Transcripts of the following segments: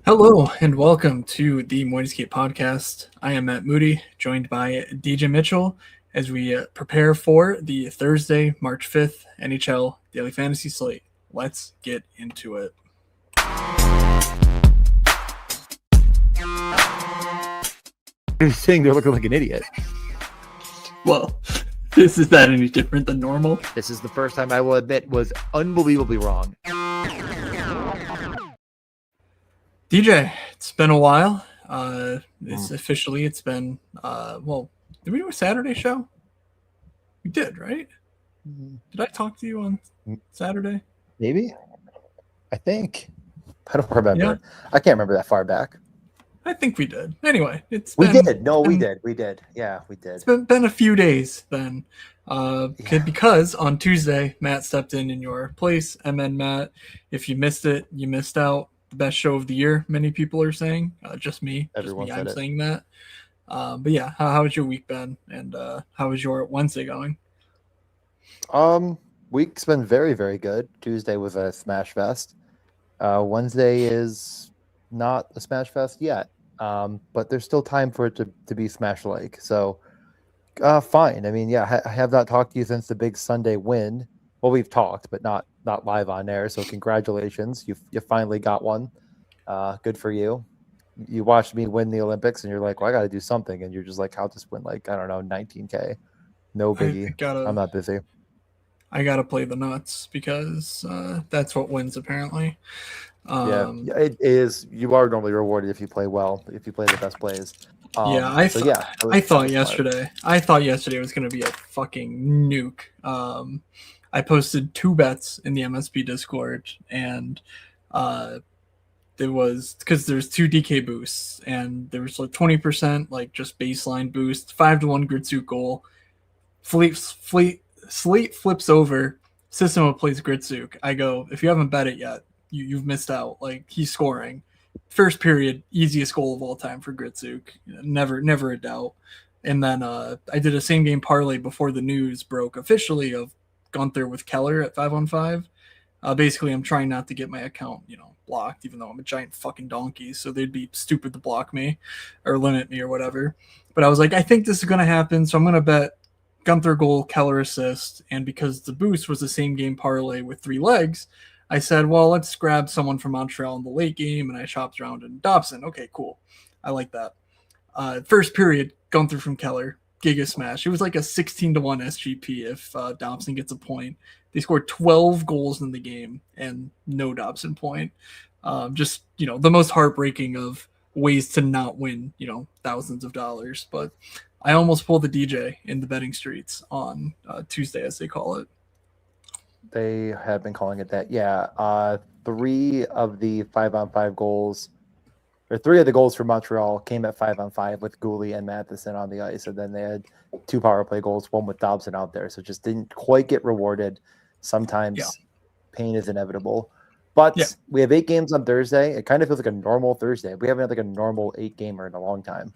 Hello and welcome to the Moinscape podcast. I am Matt Moody, joined by DJ Mitchell as we prepare for the Thursday, March 5th NHL Daily Fantasy Slate. Let's get into it. You're saying they're looking like an idiot. Well, is that any different than normal? This is the first time I will admit was unbelievably wrong. DJ, it's been a while. It's been, did we do a Saturday show? We did, right? Did I talk to you on Saturday? Maybe. I think. I don't remember. Yeah. I can't remember that far back. I think we did. Anyway, We did. Yeah, we did. It's been a few days then. Because on Tuesday, Matt stepped in your place. MN Matt, if you missed it, you missed out. The best show of the year, many people are saying. Just me. Everyone said I'm it. saying that. But yeah, how has your week been? And how is your Wednesday going? Week's been very, very good. Tuesday was a smash fest. Wednesday is not a smash fest yet. But there's still time for it to be smash-like. So, fine. I mean, yeah, I have not talked to you since the big Sunday win. Well, we've talked, but not live on air. So congratulations. You finally got one. Good for you. You watched me win the Olympics and you're like, well, I got to do something. And you're just like, I'll just win like, I don't know, 19K. No biggie. I'm not busy. I got to play the nuts because that's what wins apparently. Yeah, it is. You are normally rewarded if you play well, if you play the best plays. I thought yesterday was going to be a fucking nuke. I posted 2 bets in the MSP Discord, and it was because there's 2 DK boosts, and there was like 20% like just baseline boost, 5-1 Gritsuk goal. Slate flips over. System plays Gritsuk. I go, if you haven't bet it yet, you've missed out. Like, he's scoring. First period, easiest goal of all time for Gritsuk. Never a doubt. And then I did a same game parlay before the news broke officially of Gunther with Keller at 5-on-5. Basically, I'm trying not to get my account, blocked, even though I'm a giant fucking donkey. So they'd be stupid to block me or limit me or whatever. But I was like, I think this is going to happen. So I'm going to bet Gunther goal, Keller assist. And because the boost was the same game parlay with 3 legs, I said, well, let's grab someone from Montreal in the late game, and I shopped around in Dobson. Okay, cool. I like that. First period, Gunther from Keller, Giga Smash. It was like a 16-1 SGP if Dobson gets a point. They scored 12 goals in the game and no Dobson point. Just, the most heartbreaking of ways to not win, thousands of dollars. But I almost pulled the DJ in the betting streets on Tuesday, as they call it. They have been calling it that. Yeah. 3 of the 5-on-5 goals, or 3 of the goals for Montreal came at 5-on-5 with Gooley and Matheson on the ice. And then they had 2 power play goals, 1 with Dobson out there. So just didn't quite get rewarded. Sometimes pain is inevitable. But we have 8 games on Thursday. It kind of feels like a normal Thursday. We haven't had like a normal 8-gamer in a long time.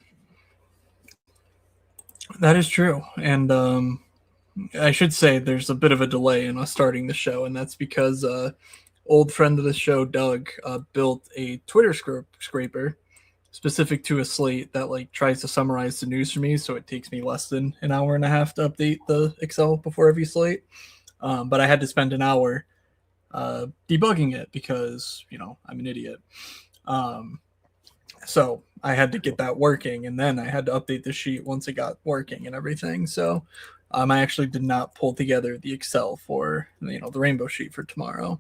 That is true. And I should say there's a bit of a delay in us starting the show, and that's because old friend of the show, Doug, built a Twitter scraper specific to a slate that like tries to summarize the news for me, so it takes me less than an hour and a half to update the Excel before every slate. But I had to spend an hour debugging it because, I'm an idiot. So I had to get that working, and then I had to update the sheet once it got working and everything. So I actually did not pull together the Excel for, the rainbow sheet for tomorrow.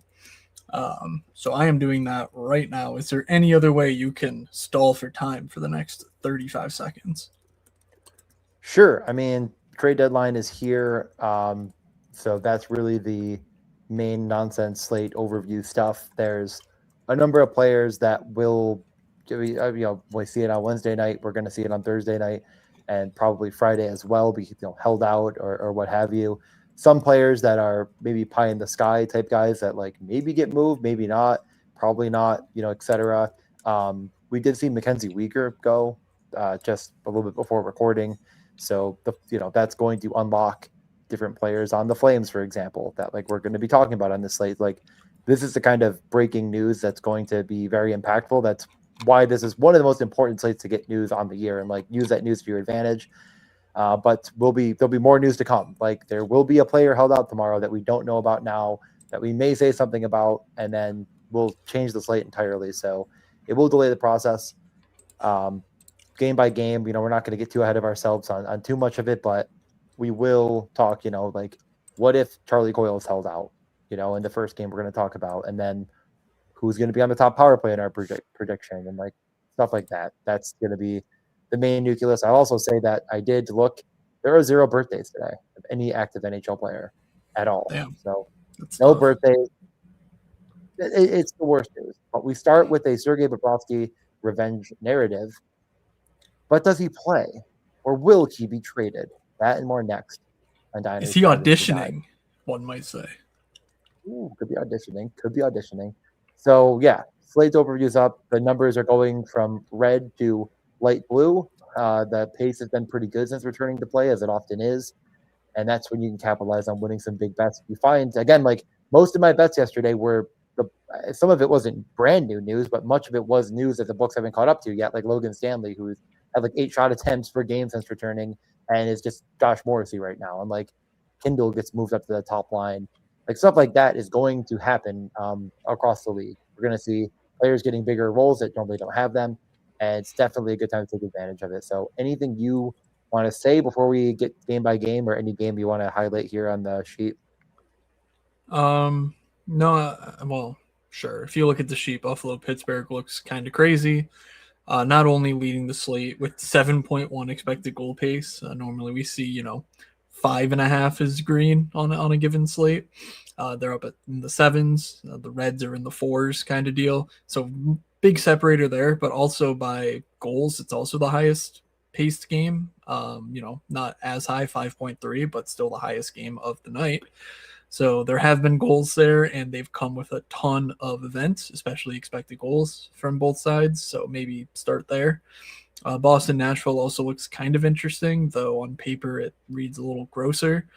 So I am doing that right now. Is there any other way you can stall for time for the next 35 seconds? Sure. I mean, trade deadline is here. So that's really the main nonsense slate overview stuff. There's a number of players that will, we see it on Wednesday night. We're going to see it on Thursday night. And probably Friday as well, be held out or what have you. Some players that are maybe pie in the sky type guys that like maybe get moved, maybe not, probably not, etc. We did see Mackenzie Weegar go just a little bit before recording, so that's going to unlock different players on the Flames, for example, that like we're going to be talking about on this slate. Like this is the kind of breaking news that's going to be very impactful. That's why this is one of the most important slates to get news on the year and like use that news to your advantage. But there'll be more news to come. Like there will be a player held out tomorrow that we don't know about now that we may say something about, and then we'll change the slate entirely. So it will delay the process. Game by game, we're not going to get too ahead of ourselves on too much of it, but we will talk, like what if Charlie Coyle is held out, in the first game we're going to talk about, and then who's going to be on the top power play in our prediction and like stuff like that. That's going to be the main nucleus. I'll also say that I did look, there are 0 birthdays today of any active NHL player at all. Damn. So That's no tough. birthdays. It's the worst news. But we start with a Sergei Bobrovsky revenge narrative. But does he play? Or will he be traded? That and more next on Diners. Is he auditioning, one might say? Ooh, could be auditioning. So, yeah, slate's overview's up. The numbers are going from red to light blue. The pace has been pretty good since returning to play, as it often is. And that's when you can capitalize on winning some big bets. You find, again, like most of my bets yesterday were, some of it wasn't brand new news, but much of it was news that the books haven't caught up to yet, like Logan Stanley, who's had like 8 shot attempts per game since returning and is just Josh Morrissey right now. And like Kindle gets moved up to the top line. Like stuff like that is going to happen across the league. We're going to see players getting bigger roles that normally don't have them. And it's definitely a good time to take advantage of it. So anything you want to say before we get game by game, or any game you want to highlight here on the sheet? No, well, sure. If you look at the sheet, Buffalo Pittsburgh looks kind of crazy. Not only leading the slate with 7.1 expected goal pace. Normally we see 5.5 is green on a given slate. They're up in the 7s. The Reds are in the 4s kind of deal. So big separator there, but also by goals, it's also the highest paced game. Not as high, 5.3, but still the highest game of the night. So there have been goals there, and they've come with a ton of events, especially expected goals from both sides. So maybe start there. Boston Nashville also looks kind of interesting, though on paper it reads a little grosser,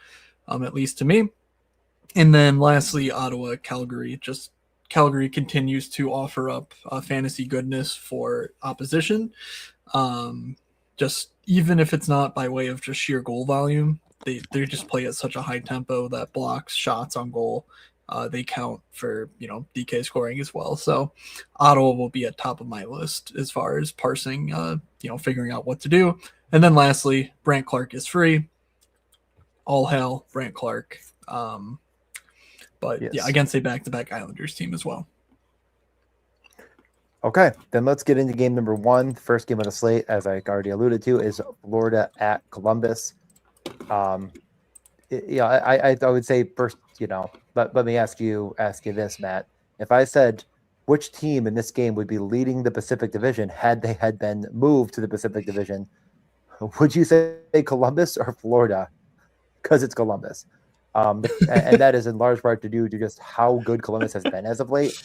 at least to me. And then lastly, Ottawa Calgary. Just Calgary continues to offer up fantasy goodness for opposition. Just even if it's not by way of just sheer goal volume, they just play at such a high tempo that blocks, shots on goal, they count for DK scoring as well. So Ottawa will be at top of my list as far as parsing, figuring out what to do. And then lastly, Brandt Clark is free. All hail Brandt Clark. But yes, yeah, against a back-to-back Islanders team as well. Okay, then let's get into game number 1. First game of the slate, as I already alluded to, is Florida at Columbus. I would say first, but let me ask you this, Matt. If I said which team in this game would be leading the Pacific Division had they had been moved to the Pacific Division, would you say Columbus or Florida? Because it's Columbus. And that is in large part to do to just how good Columbus has been as of late.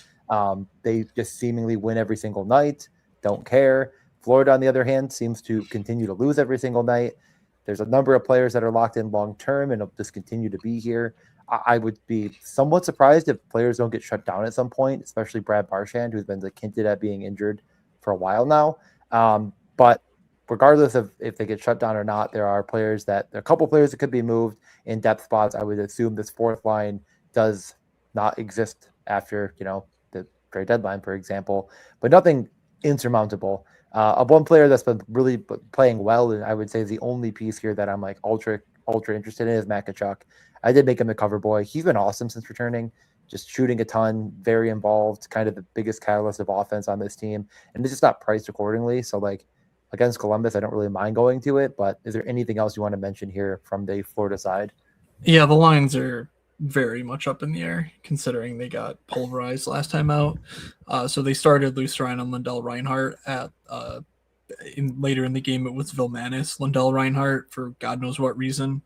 They just seemingly win every single night, don't care. Florida, on the other hand, seems to continue to lose every single night. There's a number of players that are locked in long term and will just continue to be here. I would be somewhat surprised if players don't get shut down at some point, especially Brad Marchand, who's been hinted at being injured for a while now. But regardless of if they get shut down or not, there are a couple players that could be moved in depth spots. I would assume this fourth line does not exist after, the trade deadline, for example, but nothing insurmountable. One player that's been really playing well, and I would say is the only piece here that I'm like ultra interested in, is Matt Tkachuk. I did make him the cover boy. He's been awesome since returning, just shooting a ton, very involved, kind of the biggest catalyst of offense on this team, and it's just not priced accordingly. So against Columbus, I don't really mind going to it, but is there anything else you want to mention here from the Florida side? Yeah, the lines are very much up in the air, considering they got pulverized last time out. So they started Lucian and Lindell Reinhart at later in the game. It was Vilmanis, Lindell Reinhart, for God knows what reason.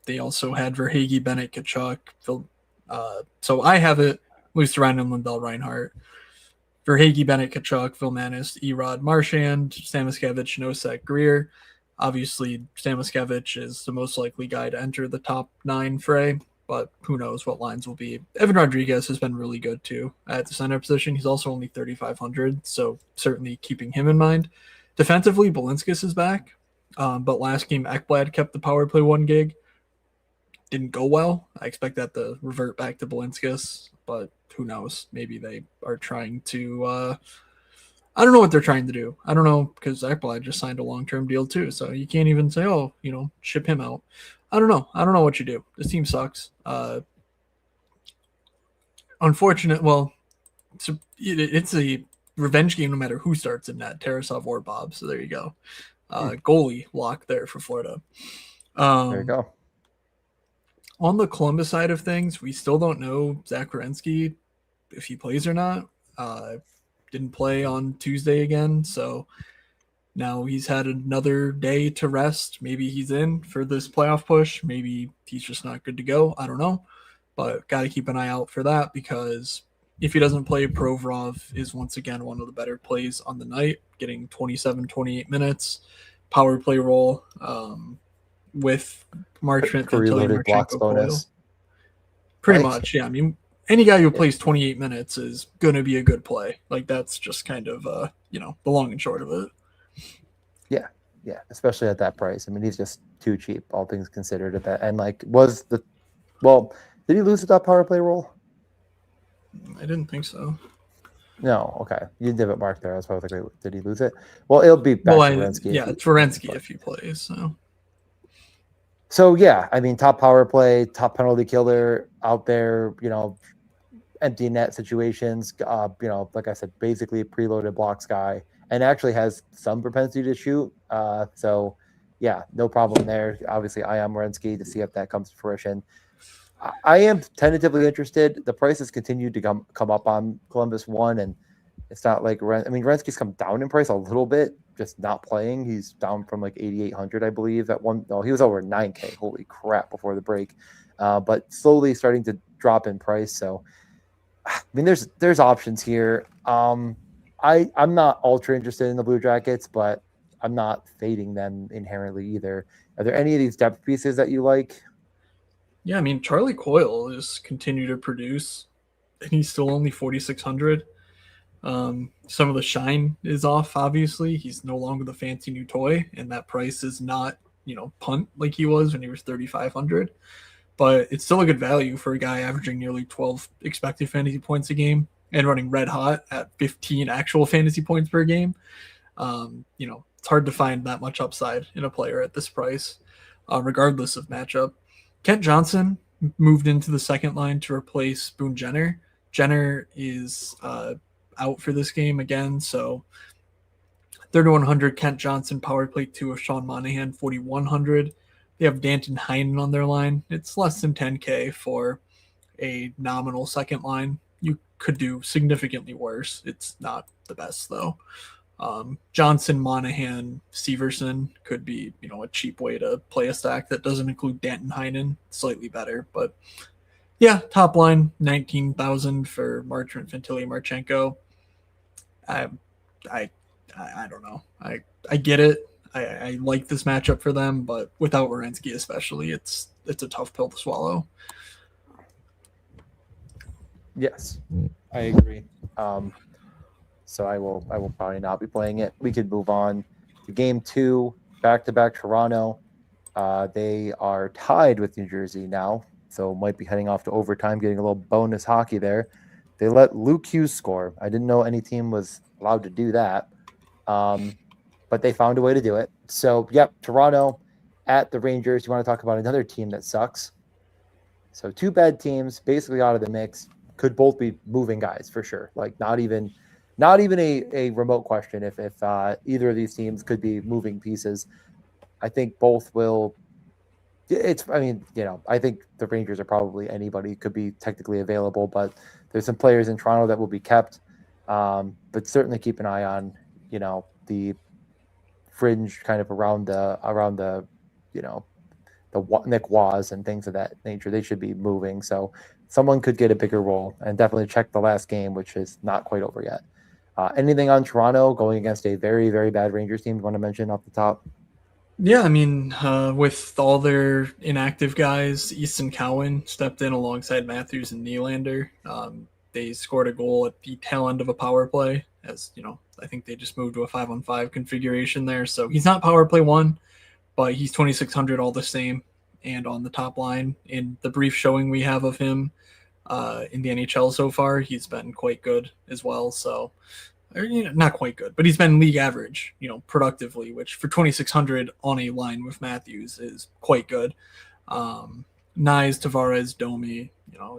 They also had Verhaeghe, Bennett, Tkachuk. So I have it Lucian and Lindell Reinhart. Verhaeghe, Bennett, Tkachuk, Vilmanis, Erod, Marchand, Samoskevich, Nosek, Greer. Obviously, Samoskevich is the most likely guy to enter the top 9 fray. but who knows what lines will be. Evan Rodriguez has been really good too at the center position. He's also only 3,500, so certainly keeping him in mind. Defensively, Balinskis is back, but last game Ekblad kept the power play 1 gig. Didn't go well. I expect that to revert back to Balinskis, but who knows? Maybe they are trying to. I don't know what they're trying to do. I don't know because Ekblad just signed a long-term deal too, so you can't even say, "Oh, ship him out." I don't know. I don't know what you do. This team sucks. Unfortunate. Well, it's a revenge game no matter who starts in net, Tarasov or Bob. So there you go. Goalie lock there for Florida. There you go. On the Columbus side of things, we still don't know Zach Werenski if he plays or not. Didn't play on Tuesday again, so now he's had another day to rest. Maybe he's in for this playoff push. Maybe he's just not good to go. I don't know, but got to keep an eye out for that because if he doesn't play, Provorov is once again one of the better plays on the night, getting 27, 28 minutes, power play role with Marchment, Fantilli, blocks bonus. Pretty much, yeah. I mean, any guy who plays 28 minutes is going to be a good play. Like, that's just kind of, the long and short of it. Yeah, especially at that price. I mean, he's just too cheap, all things considered. And, did he lose the top power play role? I didn't think so. No, okay. You did it, Mark, there. I was probably like, did he lose it? Well, it'll be back to Werenski. Yeah, it's Werenski if he plays, So, yeah, I mean, top power play, top penalty killer out there, empty net situations, like I said, basically a preloaded blocks guy and actually has some propensity to shoot. So, yeah, no problem there. Obviously, I am Werenski to see if that comes to fruition. I am tentatively interested. The prices continue to come up on Columbus One, and it's not like Werenski's come down in price a little bit, just not playing. He's down from like 8,800, I believe. He was over 9K. Holy crap! Before the break, but slowly starting to drop in price. So, I mean, there's options here. I'm not ultra interested in the Blue Jackets, but I'm not fading them inherently either. Are there any of these depth pieces that you like? Yeah, I mean, Charlie Coyle is continue to produce, and he's still only 4,600. Some of the shine is off, obviously. He's no longer the fancy new toy, and that price is not, punt like he was when he was 3,500. But it's still a good value for a guy averaging nearly 12 expected fantasy points a game and running red hot at 15 actual fantasy points per game. It's hard to find that much upside in a player at this price, regardless of matchup. Kent Johnson moved into the second line to replace Boone Jenner. Jenner is out for this game again, so 3,100 Kent Johnson, power play 2 of Sean Monahan, 4,100. They have Danton Heinen on their line. It's less than 10K for a nominal second line. You could do significantly worse. It's not the best, though. Johnson, Monahan, Severson could be, a cheap way to play a stack that doesn't include Danton Heinen. Slightly better, but yeah, top line 19,000 for Marchment, Fantilli, Marchenko. I don't know. I get it. I like this matchup for them, but without Werenski especially, it's a tough pill to swallow. Yes, I agree. So I will probably not be playing it. We could move on to game 2, back-to-back Toronto. They are tied with New Jersey now, so might be heading off to overtime, getting a little bonus hockey there. They let Luke Hughes score. I didn't know any team was allowed to do that, but they found a way to do it. So, yep, Toronto at the Rangers. You want to talk about another team that sucks? So 2 bad teams basically out of the mix. Could both be moving guys for sure. Like not even a remote question if either of these teams could be moving pieces. I think both will. I think the Rangers are probably anybody could be technically available, but there's some players in Toronto that will be kept. But certainly keep an eye on, the fringe kind of around the Nick Waz and things of that nature. They should be moving. So someone could get a bigger role, and definitely check the last game, which is not quite over yet. Anything on Toronto going against a very, very bad Rangers team you want to mention off the top? Yeah, I mean, with all their inactive guys, Easton Cowan stepped in alongside Matthews and Nylander. They scored a goal at the tail end of a power play. As you know, I think they just moved to a 5-on-5 configuration there. So he's not power play one, but he's 2,600 all the same. And on the top line, in the brief showing we have of him in the NHL so far, he's been quite good as well. So or, not quite good, but he's been league average, productively, which for 2,600 on a line with Matthews is quite good. Um, Nyes, Tavares, Domi,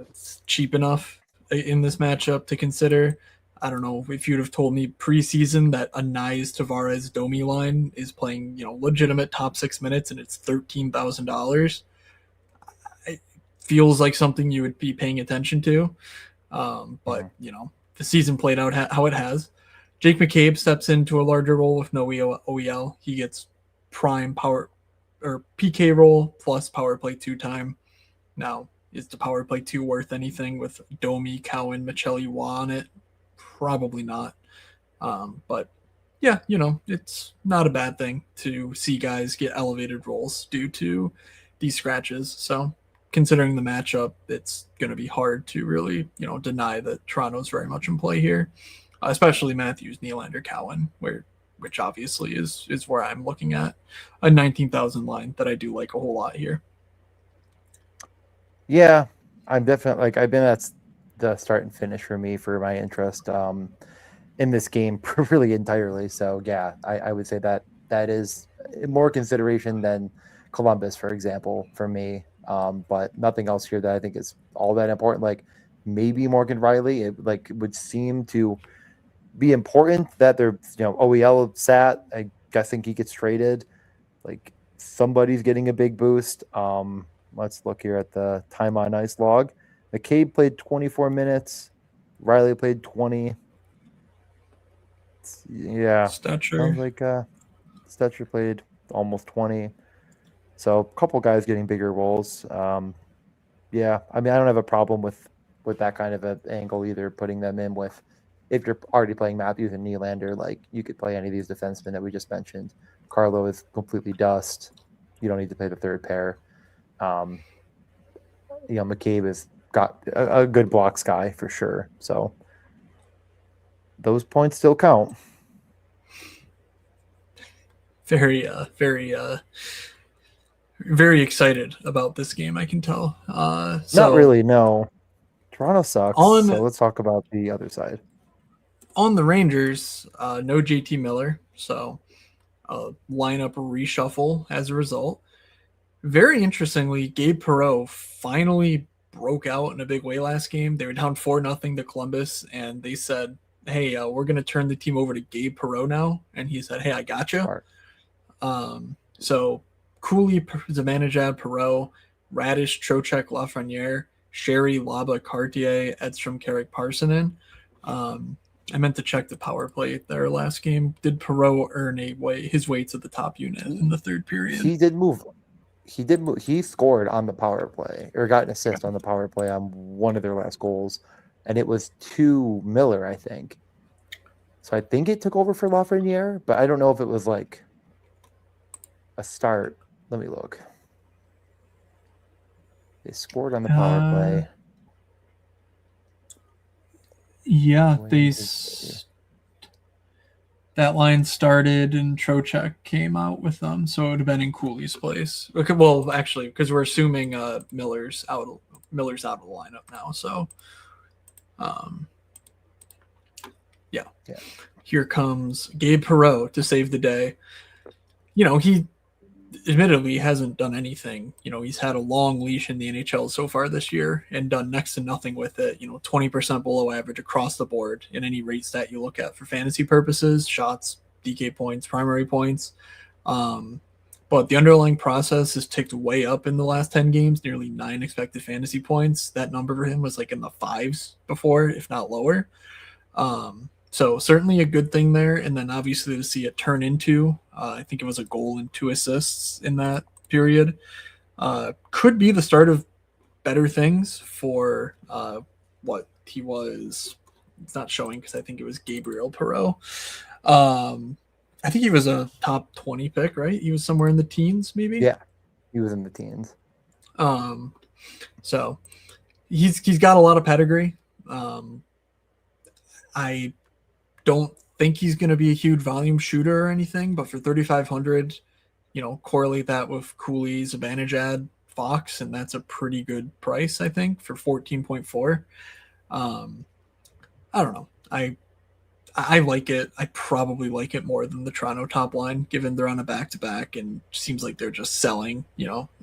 it's cheap enough in this matchup to consider. I don't know if you'd have told me preseason that a Nyes, Tavares, Domi line is playing, legitimate top 6 minutes and it's $13,000. It feels like something you would be paying attention to. But, the season played out how it has. Jake McCabe steps into a larger role with no OEL. He gets prime power or PK role plus power play 2 time. Now, is the power play 2 worth anything with Domi, Cowan, Michelli, Wah on it? Probably not. But yeah, it's not a bad thing to see guys get elevated roles due to these scratches. So considering the matchup, it's going to be hard to really, deny that Toronto's very much in play here, especially Matthews, Nylander, Cowan, which obviously is where I'm looking at a 19,000 line that I do like a whole lot here. Yeah, I'm definitely I've been at the start and finish for me for my interest in this game really entirely. So yeah, I would say that is more consideration than Columbus, for example, for me. But nothing else here that I think is all that important. Like maybe Morgan Riley, it would seem to be important that they're OEL sat. I think he gets traded. Like somebody's getting a big boost. Let's look here at the time on ice log. McCabe played 24 minutes. Riley played 20. Yeah, Stetcher. sounds like Stetcher played almost 20. So a couple guys getting bigger roles. Yeah, I mean I don't have a problem with that kind of an angle either. Putting them in with if you're already playing Matthews and Nylander, like you could play any of these defensemen that we just mentioned. Carlo is completely dust. You don't need to play the third pair. McCabe has got a good blocks guy for sure. So those points still count. Very, very excited about this game. I can tell. Not really. No, Toronto sucks. So let's talk about the other side. On the Rangers, no JT Miller, so lineup reshuffle as a result. Very interestingly, Gabe Perreault finally broke out in a big way last game. They were down 4-0 to Columbus, and they said, hey, we're going to turn the team over to Gabe Perreault now. And he said, hey, I got you. So Cooley, Zibanejad, Perreault, Radish, Trocheck, Lafreniere, Sherry, Laba, Cartier, Edstrom, Carrick, Parsonen. I meant to check the power play there last game. Did Perreault earn his way to the top unit in the third period? He did move. He scored on the power play or got an assist on the power play on one of their last goals, and it was to Miller, I think. So I think it took over for Lafreniere, but I don't know if it was like a start. Let me look. They scored on the power play. Yeah, that line started and Trocheck came out with them, so it would have been in Cooley's place. Okay, well, actually, because we're assuming Miller's out of the lineup now, so yeah. Here comes Gabe Perreault to save the day. He admittedly hasn't done anything. He's had a long leash in the NHL so far this year and done next to nothing with it. 20% below average across the board in any rate stat you look at for fantasy purposes, shots, DK points, primary points. But the underlying process has ticked way up in the last 10 games, nearly 9 expected fantasy points. That number for him was like in the 5s before, if not lower. So certainly a good thing there. And then obviously to see it turn into, I think it was a goal and 2 assists in that period, could be the start of better things for what he was. It's not showing because I think it was Gabriel Perreault. I think he was a top 20 pick, right? He was somewhere in the teens, maybe. Yeah, he was in the teens. So he's got a lot of pedigree. I don't think he's going to be a huge volume shooter or anything, but for 3,500, correlate that with Cooley, Zibanejad, Fox, and that's a pretty good price, I think, for 14.4. I don't know. I like it. I probably like it more than the Toronto top line, given they're on a back to back and seems like they're just selling.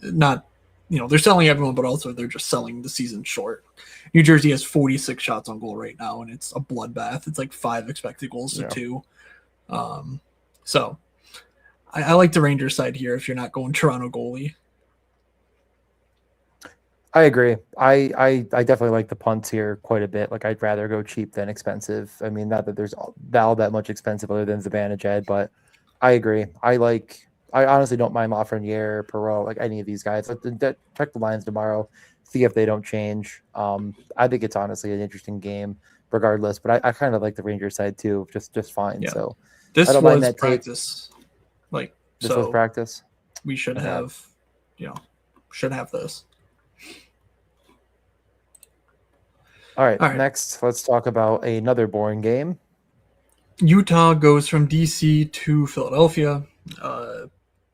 Not they're selling everyone, but also they're just selling the season short. New Jersey has 46 shots on goal right now, and it's a bloodbath. It's like 5 expected goals to 2. So I like the Rangers side here if you're not going Toronto goalie. I agree. I definitely like the punts here quite a bit. Like, I'd rather go cheap than expensive. I mean, not that there's all that much expensive other than Zibanejad, but I agree. I honestly don't mind Lafreniere, Perreault, like any of these guys. Check the lines tomorrow, see if they don't change. I think it's honestly an interesting game regardless, but I kind of like the Rangers side too, just fine. Yeah. So this I don't was mind that practice. This was practice. We should have, should have this. All right, next, let's talk about another boring game. Utah goes from DC to Philadelphia.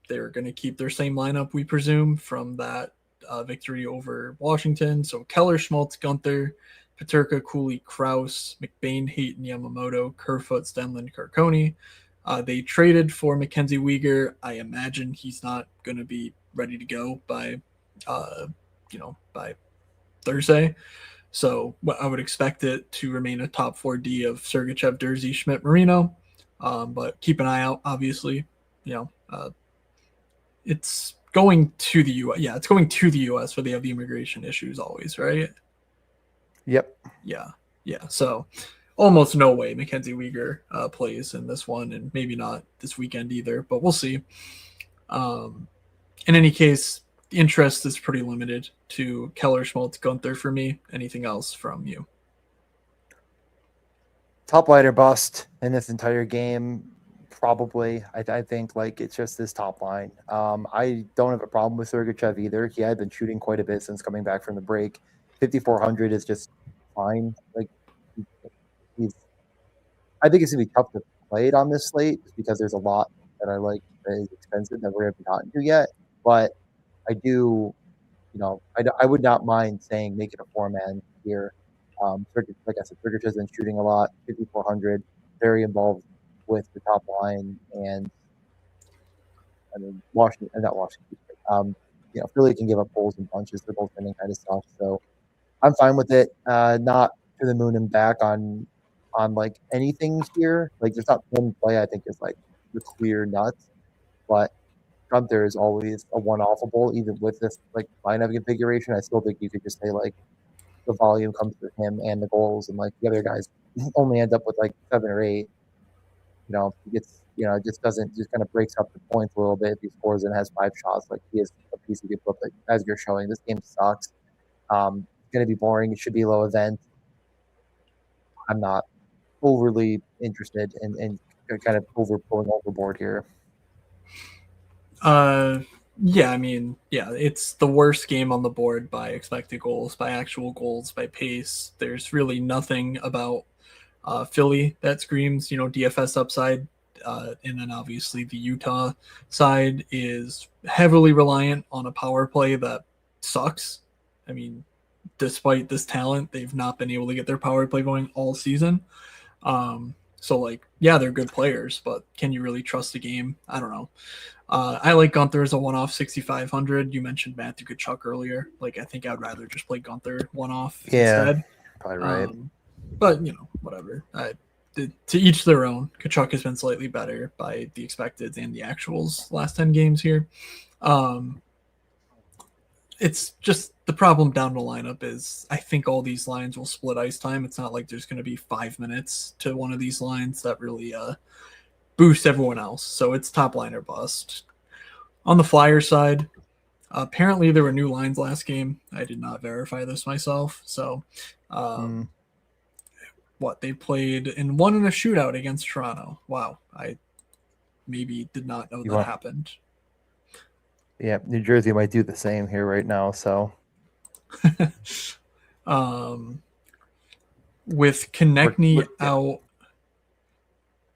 They're going to keep their same lineup, we presume, from that victory over Washington. So Keller, Schmaltz, Gunther, Peterka, Cooley, Krause, McBain, Hayton, Yamamoto, Kerfoot, Stenlund, Carconi. They traded for Mackenzie Weegar. I imagine he's not going to be ready to go by Thursday. So I would expect it to remain a top 4D of Sergachev, Durzi, Schmidt, Marino. But keep an eye out, obviously. It's going to the U.S. Yeah, it's going to the U.S. where they have the immigration issues always, right? Yep. Yeah. So almost no way Mackenzie Weegar plays in this one, and maybe not this weekend either, but we'll see. In any case, the interest is pretty limited to Keller, Schmaltz, Gunther for me. Anything else from you? Top line or bust in this entire game, probably. I think it's just this top line. I don't have a problem with Sergachev either. He had been shooting quite a bit since coming back from the break. 5,400 is just fine. I think it's gonna be tough to play it on this slate because there's a lot that I like that is expensive that we haven't gotten to yet. But I do, I would not mind saying make it a 4-man here. Like I said, Sergachev has been shooting a lot, 5,400, very involved with the top line, and I mean not Washington. Philly can give up goals and punches. They're both winning kind of stuff, so I'm fine with it. Not to the moon and back on anything here. There's not one play I think is the clear nuts, but Gunther is always a one-offable, even with this lineup configuration. I still think you could just say the volume comes to him and the goals, and the other guys only end up with 7 or 8. He gets it just kind of breaks up the points a little bit if he scores and has 5 shots. He is a piece of the equipment as you're showing. This game sucks. It's going to be boring. It should be low event. I'm not overly interested in kind of pulling overboard here. It's the worst game on the board by expected goals, by actual goals, by pace. There's really nothing about Philly that screams, DFS upside. And then obviously the Utah side is heavily reliant on a power play that sucks. I mean, despite this talent, they've not been able to get their power play going all season. They're good players, but can you really trust the game? I don't know. I like Gunther as a one-off 6,500. You mentioned Matthew Tkachuk earlier. I think I'd rather just play Gunther one-off instead. Probably right. But, whatever. To each their own. Tkachuk has been slightly better by the expected and the actuals last 10 games here. It's just the problem down the lineup is I think all these lines will split ice time. It's not like there's going to be 5 minutes to one of these lines that really boost everyone else. So it's top line or bust. On the Flyer side, apparently there were new lines last game. I did not verify this myself. So they played in a shootout against Toronto. Wow. maybe did not know You that want, happened. yeah, New Jersey might do the same here right now. So um, with we're Konechny yeah, out,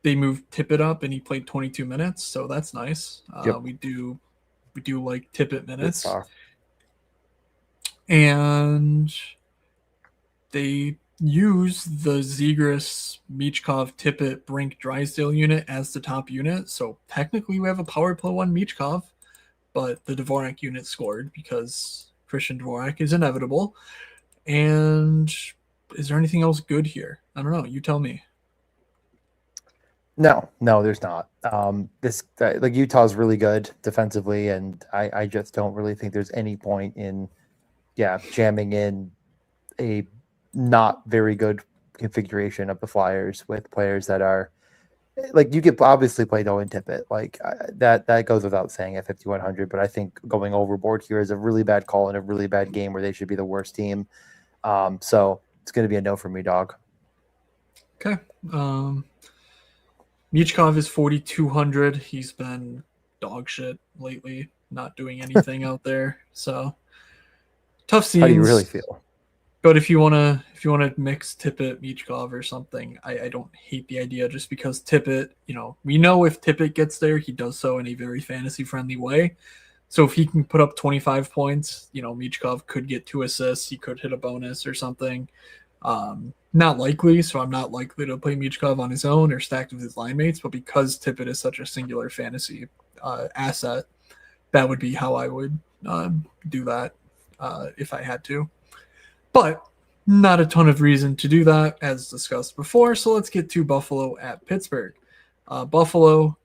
they moved Tippett up, and he played 22 minutes, so that's nice. yep, We do like Tippett good minutes, stuff. and they use the Zegras, Michkov, Tippett, Brink, Drysdale unit as the top unit. So technically, we have a power play one Michkov, but the Dvorak unit scored because Christian Dvorak is inevitable. And is there anything else good here? I don't know. You tell me. No, there's not. This like Utah's really good defensively, and I just don't really think there's any point in jamming in a not very good configuration of the Flyers with players that are like you could obviously play Noah and Tippett like that goes without saying at 5100, but I think going overboard here is a really bad call in a really bad game where they should be the worst team. So it's going to be a no for me, dog. Okay. Michkov is 4,200. He's been dog shit lately, not doing anything out there. So tough How do you really scenes. feel? But if you wanna mix Tippett, Michkov, or something, I don't hate the idea just because Tippett, we know if Tippett gets there, he does so in a very fantasy friendly way. So if he can put up 25 points, Michkov could get 2 assists, he could hit a bonus or something. Not likely, so I'm not likely to play Michkov on his own or stacked with his line mates, but because Tippett is such a singular fantasy asset, that would be how I would do that if I had to. But not a ton of reason to do that, as discussed before. So let's get to Buffalo at Pittsburgh. Buffalo,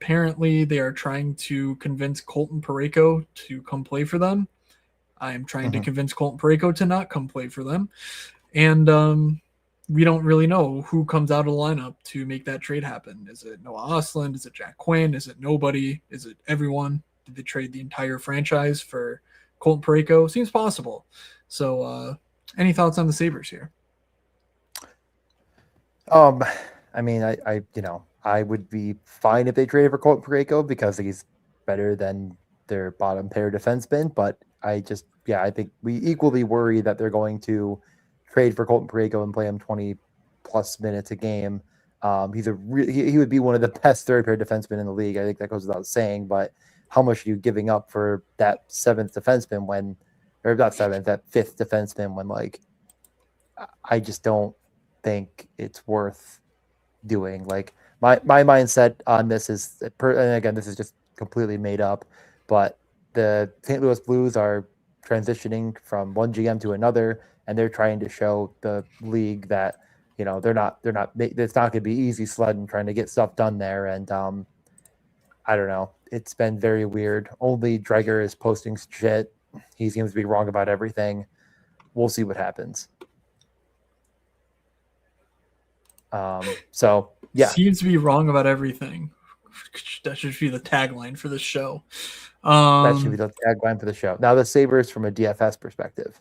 apparently they are trying to convince Colton Parayko to come play for them. I am trying to convince Colton Parayko to not come play for them. And we don't really know who comes out of the lineup to make that trade happen. Is it Noah Ostlund? Is it Jack Quinn? Is it nobody? Is it everyone? Did they trade the entire franchise for Colton Parayko? Seems possible. So, any thoughts on the Sabres here? I mean, I would be fine if they traded for Colton Parayko because he's better than their bottom pair defenseman. But I think we equally worry that they're going to trade for Colton Parayko and play him 20 plus minutes a game. He would be one of the best third pair defensemen in the league. I think that goes without saying. But how much are you giving up for that seventh defenseman when, or not seventh, that fifth defenseman when I just don't think it's worth doing. Like my mindset on this is, and again, this is just completely made up, but the St. Louis Blues are transitioning from one GM to another, and they're trying to show the league that they're not. It's not going to be easy sledding trying to get stuff done there, and I don't know. It's been very weird. Only Dreger is posting shit. He seems to be wrong about everything. We'll see what happens. So yeah, Seems to be wrong about everything. That should be the tagline for this show. that should be the tagline for the show. Now the Sabres from a DFS perspective.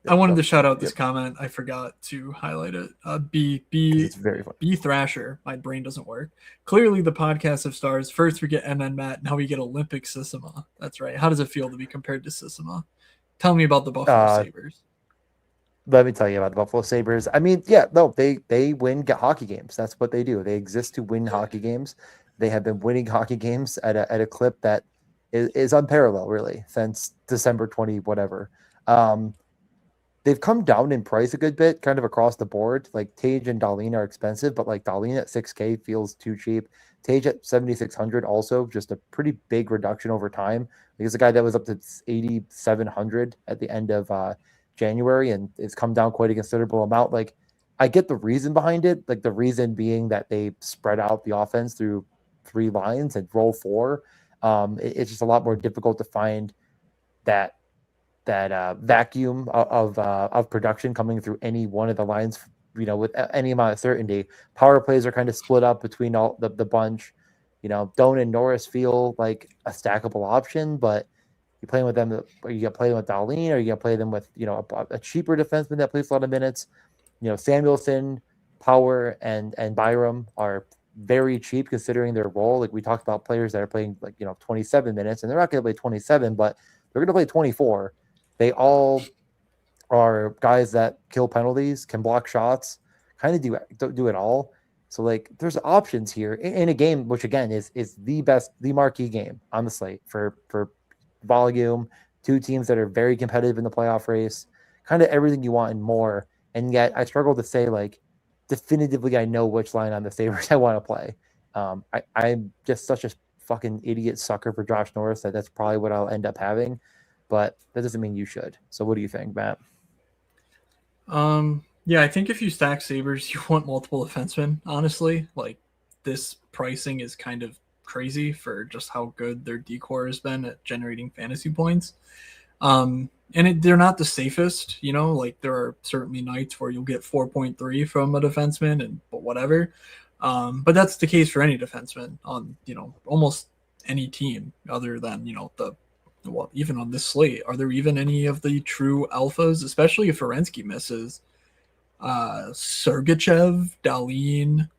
I wanted to shout out this comment. I forgot to highlight it. It's very funny. B Thrasher. My brain doesn't work. Clearly, the podcast of stars. First we get MN Matt. Now we get Olympic Sissima. That's right. How does it feel to be compared to Sissima? Tell me about the Buffalo Sabres. Let me tell you about the Buffalo Sabres. I mean, they win hockey games. That's what they do. They exist to win hockey games. They have been winning hockey games at a clip that is unparalleled, really, since December 20 whatever. They've come down in price a good bit, kind of across the board. Like Tage and Dahlin are expensive, but like Dahlin at 6K feels too cheap. Tage at 7,600 also just a pretty big reduction over time. Because a guy that was up to 8,700 at the end of January, and it's come down quite a considerable amount. Like I get the reason behind it. Like the reason being that they spread out the offense through 3 lines and roll 4. It's just a lot more difficult to find that vacuum of production coming through any one of the lines, with any amount of certainty. Power plays are kind of split up between all the bunch. Doan and Norris feel like a stackable option, but you playing with them, or you play with Dahlin, or you play them with a cheaper defenseman that plays a lot of minutes. Samuelson, Power, and Byram are very cheap considering their role. Like we talked about players that are playing 27 minutes, and they're not going to play 27, but they're going to play 24. They all are guys that kill penalties, can block shots, kind of do it all. So like there's options here in a game, which again is the marquee game on the slate for volume, two teams that are very competitive in the playoff race, kind of everything you want and more. And yet I struggle to say like definitively I know which line on the Sabres I want to play. I'm just such a fucking idiot sucker for Josh Norris that's probably what I'll end up having, but that doesn't mean you should. So what do you think, Matt? Yeah, I think if you stack Sabres, you want multiple defensemen, honestly. Like, this pricing is kind of crazy for just how good their decor has been at generating fantasy points. They're not the safest, like there are certainly nights where you'll get 4.3 from a defenseman but whatever. But that's the case for any defenseman on, almost any team other than, even on this slate. Are there even any of the true alphas, especially if Ferensky misses? Sergachev, Dahlin,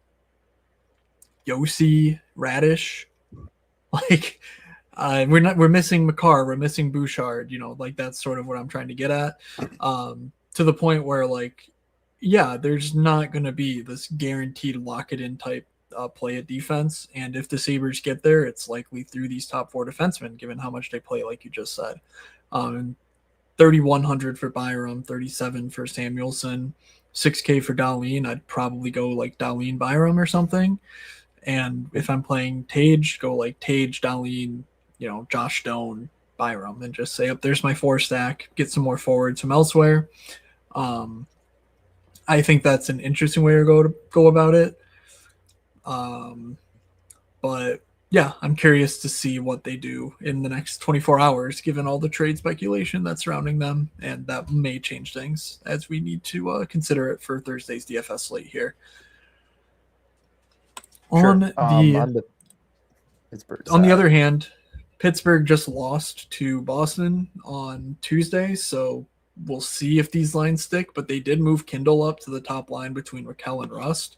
Yossi, Radish. Like, we're missing Makar, we're missing Bouchard, like that's sort of what I'm trying to get at. To the point where there's not going to be this guaranteed lock it in type play at defense. And if the Sabres get there, it's likely through these top four defensemen, given how much they play, like you just said. 3,100 for Byram, 37 for Samuelson, 6K for Dahlin. I'd probably go like Dahlin, Byram or something. And if I'm playing Tage, go like Tage, Dahlin, Josh Stone, Byram, and just say, there's my 4 stack, get some more forwards from elsewhere. I think that's an interesting way to go about it. But yeah, I'm curious to see what they do in the next 24 hours, given all the trade speculation that's surrounding them, and that may change things as we need to consider it for Thursday's DFS slate here. Sure. On the other hand, Pittsburgh just lost to Boston on Tuesday, so we'll see if these lines stick, but they did move Kindle up to the top line between Raquel and Rust.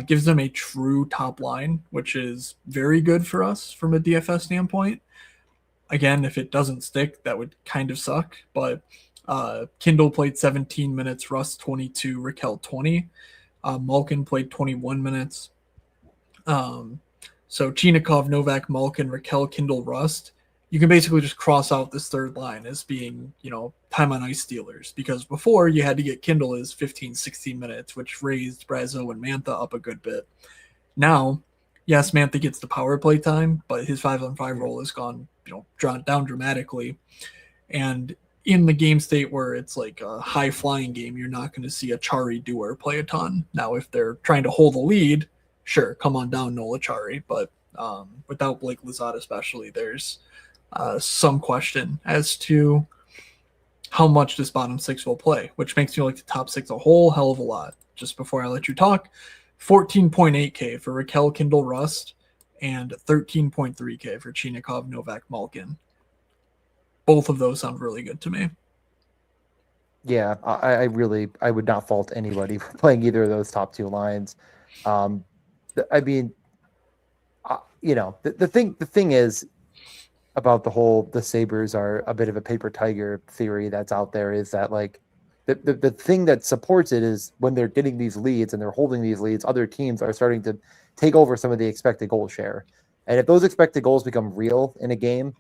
Gives them a true top line, which is very good for us from a DFS standpoint. Again, if it doesn't stick, that would kind of suck, but Kindle played 17 minutes, Rust 22, Raquel 20. Malkin played 21 minutes. So Chinikov, Novak, Malkin, Raquel, Kindle, Rust. You can basically just cross out this third line as being, time on ice stealers, because before you had to get Kindle as 15, 16 minutes, which raised Brazo and Mantha up a good bit. Now, yes, Mantha gets the power play time, but his 5-on-5 role has gone, drawn down dramatically. And in the game state where it's like a high flying game, you're not going to see a Chari Dewar play a ton. Now, if they're trying to hold the lead, sure, come on down, Nola Chari. But without Blake Lizotte especially, there's some question as to how much this bottom 6 will play, which makes me like the top 6 a whole hell of a lot. Just before I let you talk, 14.8K for Raquel, Kindle, Rust, and 13.3K for Chinikov, Novak, Malkin. Both of those sound really good to me. Yeah, I would not fault anybody for playing either of those top 2 lines. I mean, the thing is about the Sabres are a bit of a paper tiger theory that's out there, is that like the thing that supports it is when they're getting these leads and they're holding these leads, other teams are starting to take over some of the expected goal share. And if those expected goals become real in a game,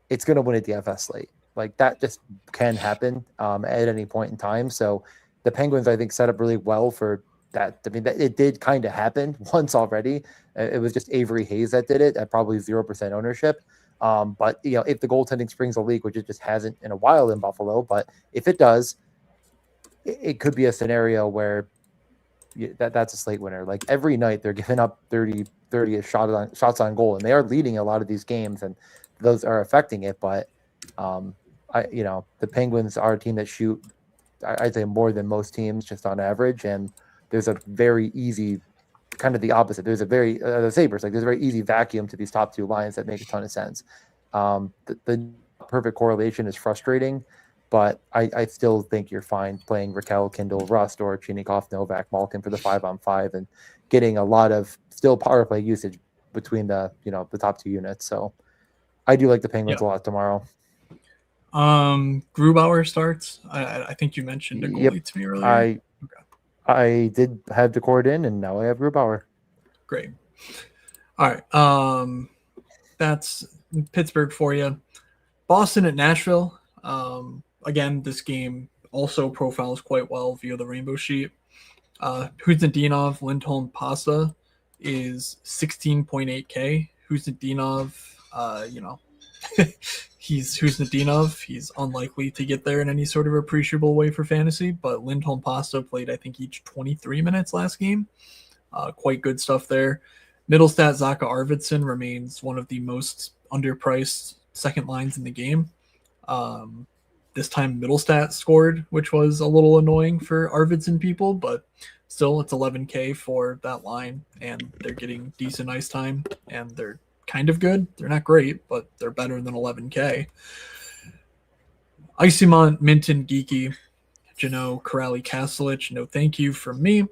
it's going to win a DFS slate. Like that just can happen at any point in time. So the Penguins, I think, set up really well for that. I mean, it did kind of happen once already. It was just Avery Hayes that did it at probably 0% ownership. But if the goaltending springs a leak, which it just hasn't in a while in Buffalo, but if it does, it could be a scenario where that's a slate winner. Like every night they're giving up 30 shots on goal, and they are leading a lot of these games, and those are affecting it. But the Penguins are a team that shoot, I'd say, more than most teams just on average, and there's a very easy kind of the opposite. There's a very the Sabres, like there's a very easy vacuum to these top 2 lines that make a ton of sense. The perfect correlation is frustrating, but I still think you're fine playing Raquel, Kindle, Rust, or Chinikov, Novak, Malkin for the 5-on-5 and getting a lot of still power play usage between the the top two units. So I do like the Penguins a lot tomorrow. Grubauer starts. I think you mentioned a Yep. goalie to me earlier. I did have Decord in, and now I have Grubauer. Great. All right. That's Pittsburgh for you. Boston at Nashville. Again, this game also profiles quite well via the rainbow sheet. Kuznetsov, Lindholm, Pasta is 16.8K. Kuznetsov, he's Kuznetsov. He's unlikely to get there in any sort of appreciable way for fantasy, but Lindholm Pasta played, I think, each 23 minutes last game. Quite good stuff there. Middlestat Zaka Arvidsson remains one of the most underpriced second lines in the game. This time Middlestat scored, which was a little annoying for Arvidsson people, but still it's 11K for that line, and they're getting decent ice time, and they're kind of good. They're not great, but they're better than 11K. Isimont, Minton, Geeky, Jano, Corrali, Kastelich, no thank you from me.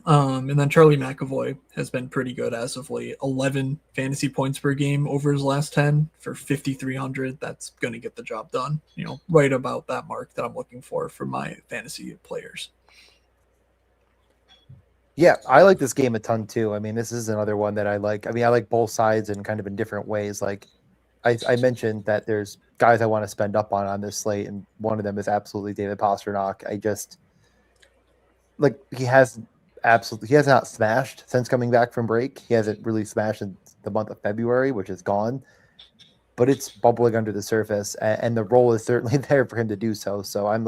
And then Charlie McAvoy has been pretty good as of late. 11 fantasy points per game over his last 10 for 5,300. That's going to get the job done. Right about that mark that I'm looking for my fantasy players. Yeah, I like this game a ton too. I mean, this is another one that I like. I mean, I like both sides and kind of in different ways. Like I mentioned that there's guys I want to spend up on this slate, and one of them is absolutely David Pastrnak. I just he has not smashed since coming back from break. He hasn't really smashed in the month of February, which is gone, but it's bubbling under the surface, and the role is certainly there for him to do so. So I'm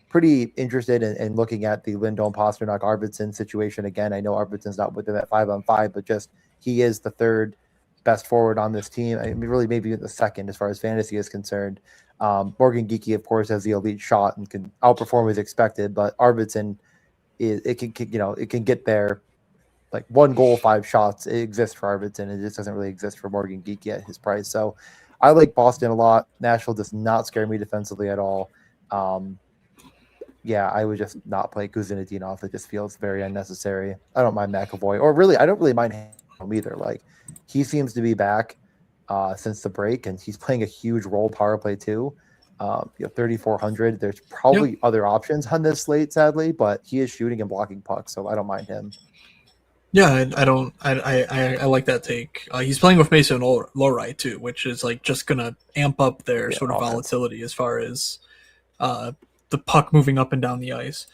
pretty interested in looking at the Lindholm Pastrnak Arvidsson situation again. I know Arvidsson's not with him at 5-on-5, but just he is the third best forward on this team. I mean, really maybe the second as far as fantasy is concerned. Morgan Geeky, of course, has the elite shot and can outperform as expected, but Arvidsson it can get there. Like 1 goal, 5 shots. It exists for Arvidsson. It just doesn't really exist for Morgan Geeky at his price. So I like Boston a lot. Nashville does not scare me defensively at all. Yeah, I would just not play Kuznetsov. It just feels very unnecessary. I don't mind McAvoy, or really, I don't really mind him either. Like he seems to be back since the break, and he's playing a huge role power play too. 3,400. There's probably other options on this slate, sadly, but he is shooting and blocking pucks, so I don't mind him. Yeah, I like that take. He's playing with Mason Lohrei too, which is just gonna amp up their sort of volatility as far as the puck moving up and down the ice.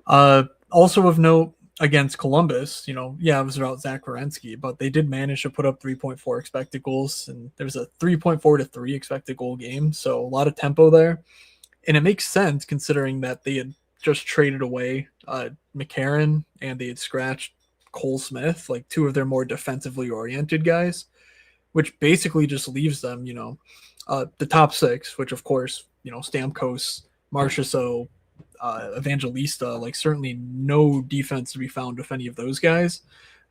Also of note against Columbus, it was about Zach Werenski, but they did manage to put up 3.4 expected goals, and there was a 3.4 to 3 expected goal game, so a lot of tempo there. And it makes sense considering that they had just traded away McCarron and they had scratched Cole Smith, like 2 of their more defensively oriented guys, which basically just leaves them, the top 6, which of course, Stamkos, Marchessault, Evangelista, certainly no defense to be found with any of those guys.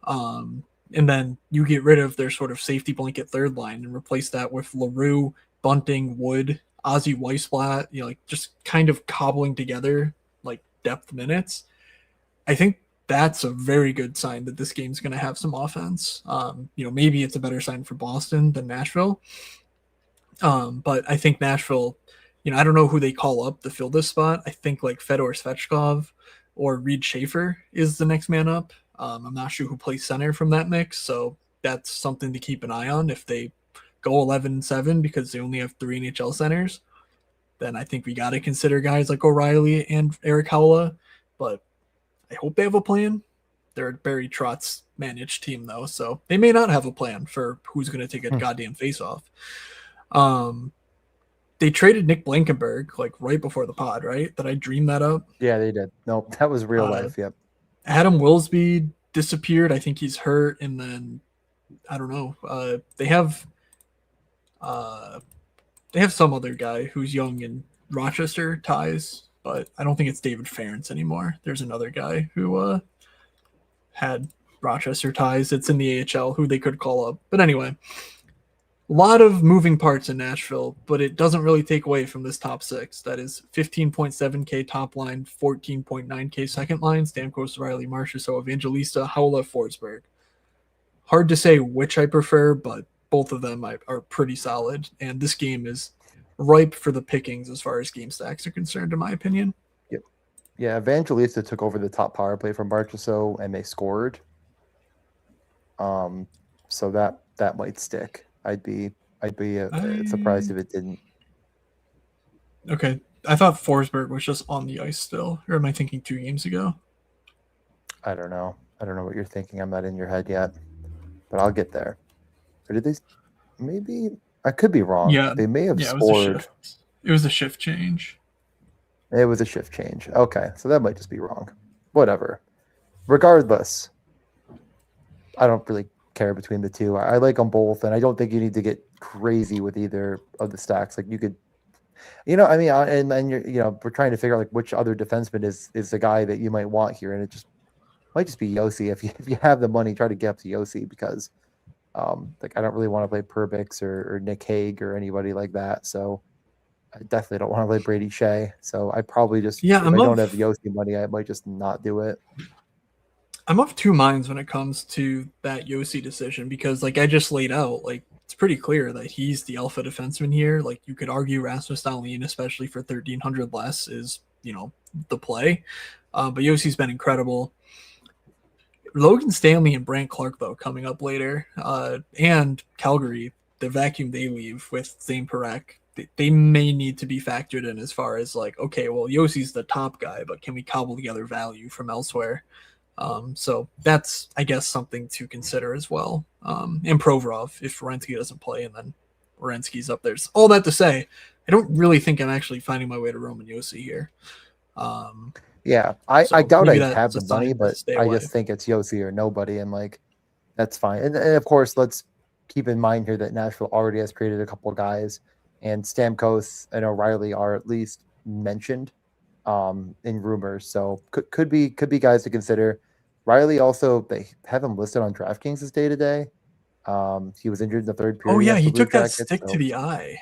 And then you get rid of their sort of safety blanket third line and replace that with LaRue, Bunting, Wood, Ozzy Weissblatt, just kind of cobbling together depth minutes. I think that's a very good sign that this game's going to have some offense. Maybe it's a better sign for Boston than Nashville. But I think Nashville, I don't know who they call up to fill this spot. I think Fedor Svechkov or Reed Schaefer is the next man up. I'm not sure who plays center from that mix, so that's something to keep an eye on. If they go 11-7 because they only have 3 NHL centers, then I think we got to consider guys like O'Reilly and Eric Howla. But I hope they have a plan. They're a Barry Trotz managed team, though, so they may not have a plan for who's going to take a goddamn face-off. They traded Nick Blankenberg right before the pod, right? Did I dream that up? Yeah, they did. No, that was real life. Yep. Adam Wilsby disappeared. I think he's hurt, and then I don't know. They have some other guy who's young in Rochester ties, but I don't think it's David Ferentz anymore. There's another guy who had Rochester ties. It's in the AHL who they could call up. But anyway, a lot of moving parts in Nashville, but it doesn't really take away from this top 6. That is 15.7K top line, 14.9K second line, Stamkos, Riley, Marchessault, Evangelista, Howla, Forsberg. Hard to say which I prefer, but both of them are pretty solid. And this game is ripe for the pickings as far as game stacks are concerned, in my opinion. Yep. Yeah, Evangelista took over the top power play from Marchessault, and they scored. So that might stick. I'd be surprised if it didn't. Okay, I thought Forsberg was just on the ice still, or am I thinking 2 games ago? I don't know. I don't know what you're thinking. I'm not in your head yet, but I'll get there. Or did they? Maybe I could be wrong. Yeah, they may have yeah, scored. It was a shift change. It was a shift change. Okay, so that might just be wrong. Whatever. Regardless, I don't really care between the two. I like them both, and I don't think you need to get crazy with either of the stacks. Like you could, I mean, and you're, we're trying to figure out like which other defenseman is the guy that you might want here, and it just might just be Yossi. If you have the money, try to get up to Yossi because, like I don't really want to play Perbix or Nick Hague or anybody like that. So I definitely don't want to play Brady Shea. So I probably just if I don't have Yossi money, I might just not do it. I'm of 2 minds when it comes to that Yossi decision because, like I just laid out, like it's pretty clear that he's the alpha defenseman here. Like you could argue Rasmus Dahlin, especially for 1,300 less, is the play. But Yossi's been incredible. Logan Stanley and Brant Clark though coming up later, and Calgary, the vacuum they leave with Zane Parekh, they may need to be factored in as far as like, okay, well Yossi's the top guy, but can we cobble together value from elsewhere? So that's, I guess, something to consider as well. And Provorov, if Werenski doesn't play, and then Werenski's up there. So all that to say, I don't really think I'm actually finding my way to Roman Yossi here. Yeah, I doubt I have the money, but I just think it's Yossi or nobody, and like that's fine. And of course, let's keep in mind here that Nashville already has created a couple of guys, and Stamkos and O'Reilly are at least mentioned in rumors, so could be guys to consider. Riley also, they have him listed on DraftKings as day-to-day. He was injured in the third period. Oh yeah, he took that stick to the eye.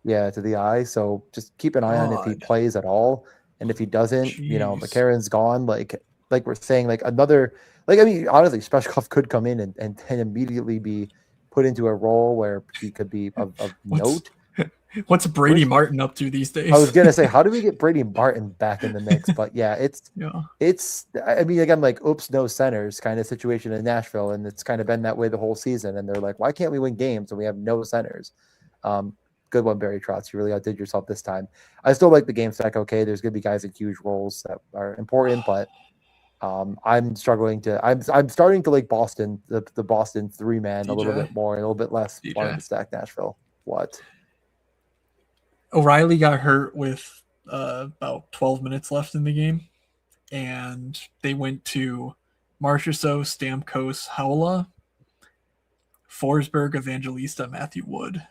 Yeah, to the eye. So just keep an eye on if he plays at all, and if he doesn't, McCarron's gone. Like we're saying, like another, like I mean, honestly, Speshkov could come in and immediately be put into a role where he could be of note. What's Brady Martin up to these days? I was gonna say, how do we get Brady Martin back in the mix? But yeah, it's I mean, again, like oops, no centers kind of situation in Nashville, and it's kind of been that way the whole season. And they're like, why can't we win games when we have no centers? Good one, Barry Trotz. You really outdid yourself this time. I still like the game stack. Okay, there's gonna be guys in huge roles that are important, but I'm struggling to. I'm starting to like Boston, the Boston 3-man a little bit more, and a little bit less wanting to stack Nashville. What? O'Reilly got hurt with about 12 minutes left in the game, and they went to Marchessault, Stamkos, Haula, Forsberg, Evangelista, Matthew Wood.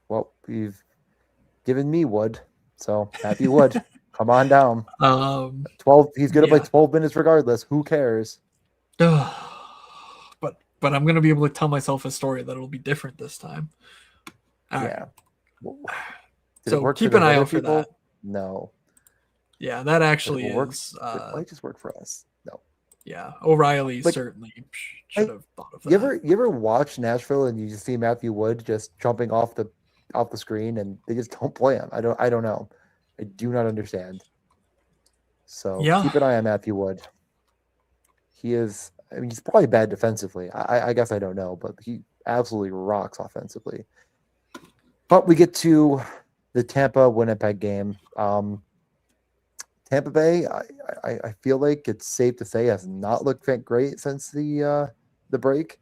Well, you've given me Wood, so Matthew Wood, come on down. 12. He's gonna play 12 minutes regardless. Who cares? But I'm gonna be able to tell myself a story that will be different this time. Yeah. So keep an eye out for that. No. Yeah, that actually is. It might just work for us. No. Yeah, O'Reilly certainly should have thought of that. You ever watch Nashville and you just see Matthew Wood just jumping off the screen and they just don't play him? I don't know. I do not understand. So keep an eye on Matthew Wood. He is. I mean, he's probably bad defensively. I guess I don't know, but he absolutely rocks offensively. But we get to the Tampa-Winnipeg game. Tampa Bay, I feel like it's safe to say, has not looked great since the break.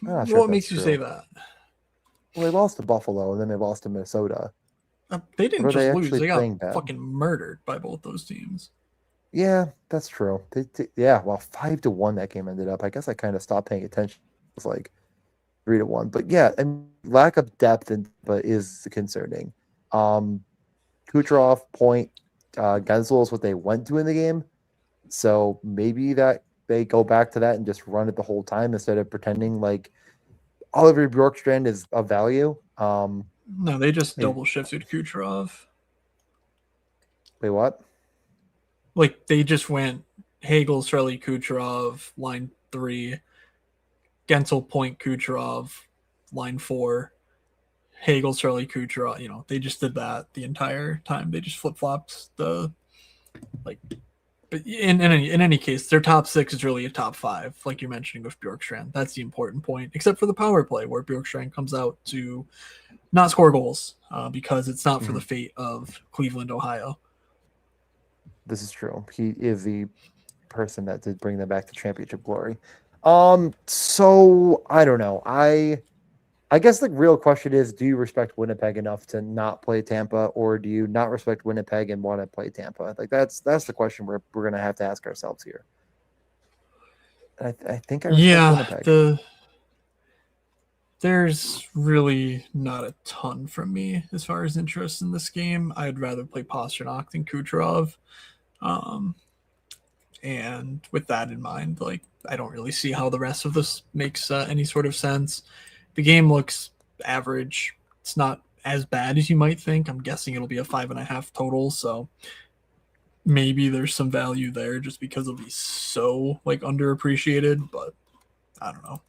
What makes you say that? Well, they lost to Buffalo, and then they lost to Minnesota. They didn't just lose. They got fucking murdered by both those teams. Yeah, that's true. Well, 5-1 that game ended up. I guess I kind of stopped paying attention. It was like 3-1. But yeah, and lack of depth is concerning. Kucherov, Point, Gensel is what they went to in the game. So maybe that they go back to that and just run it the whole time instead of pretending like Oliver Bjorkstrand is of value. No, they just double shifted Kucherov. Wait, what? Like they just went Hagel, Strelly, Kucherov, line 3, Gensel, Point, Kucherov, line 4, Hagel, Charlie, Kucherov. They just did that the entire time. They just flip flopped the like. But in any case, their top 6 is really a top 5, like you're mentioning with Bjorkstrand. That's the important point, except for the power play where Bjorkstrand comes out to not score goals because it's not for the fate of Cleveland, Ohio. This is true. He is the person that did bring them back to championship glory. So I don't know. I guess the real question is, do you respect Winnipeg enough to not play Tampa, or do you not respect Winnipeg and want to play Tampa? Like that's the question we're gonna have to ask ourselves here. I think I respect Winnipeg. There's really not a ton from me as far as interest in this game. I'd rather play Pastrnak than Kucherov. And with that in mind, like I don't really see how the rest of this makes any sort of sense. The game looks average. It's not as bad as you might think. I'm guessing it'll be a 5.5 total, so maybe there's some value there just because it'll be so like underappreciated, but I don't know.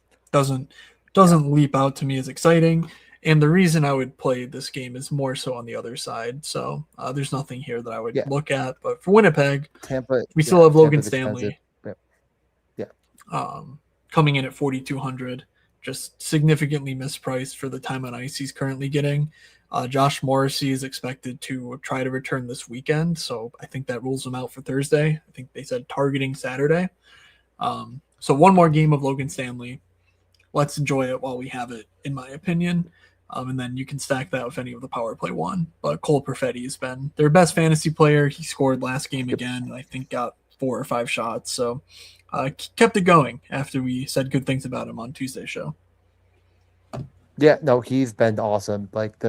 Doesn't leap out to me as exciting. And the reason I would play this game is more so on the other side. So there's nothing here that I would look at. But for Winnipeg, Tampa, we still have Logan Stanley. Yeah. Coming in at 4,200, just significantly mispriced for the time on ice he's currently getting. Josh Morrissey is expected to try to return this weekend, so I think that rules him out for Thursday. I think they said targeting Saturday. So one more game of Logan Stanley. Let's enjoy it while we have it, in my opinion. And then you can stack that with any of the power play one. But Cole Perfetti has been their best fantasy player. He scored last game again. I think got 4 or 5 shots. So kept it going after we said good things about him on Tuesday's show. Yeah, no, he's been awesome. Like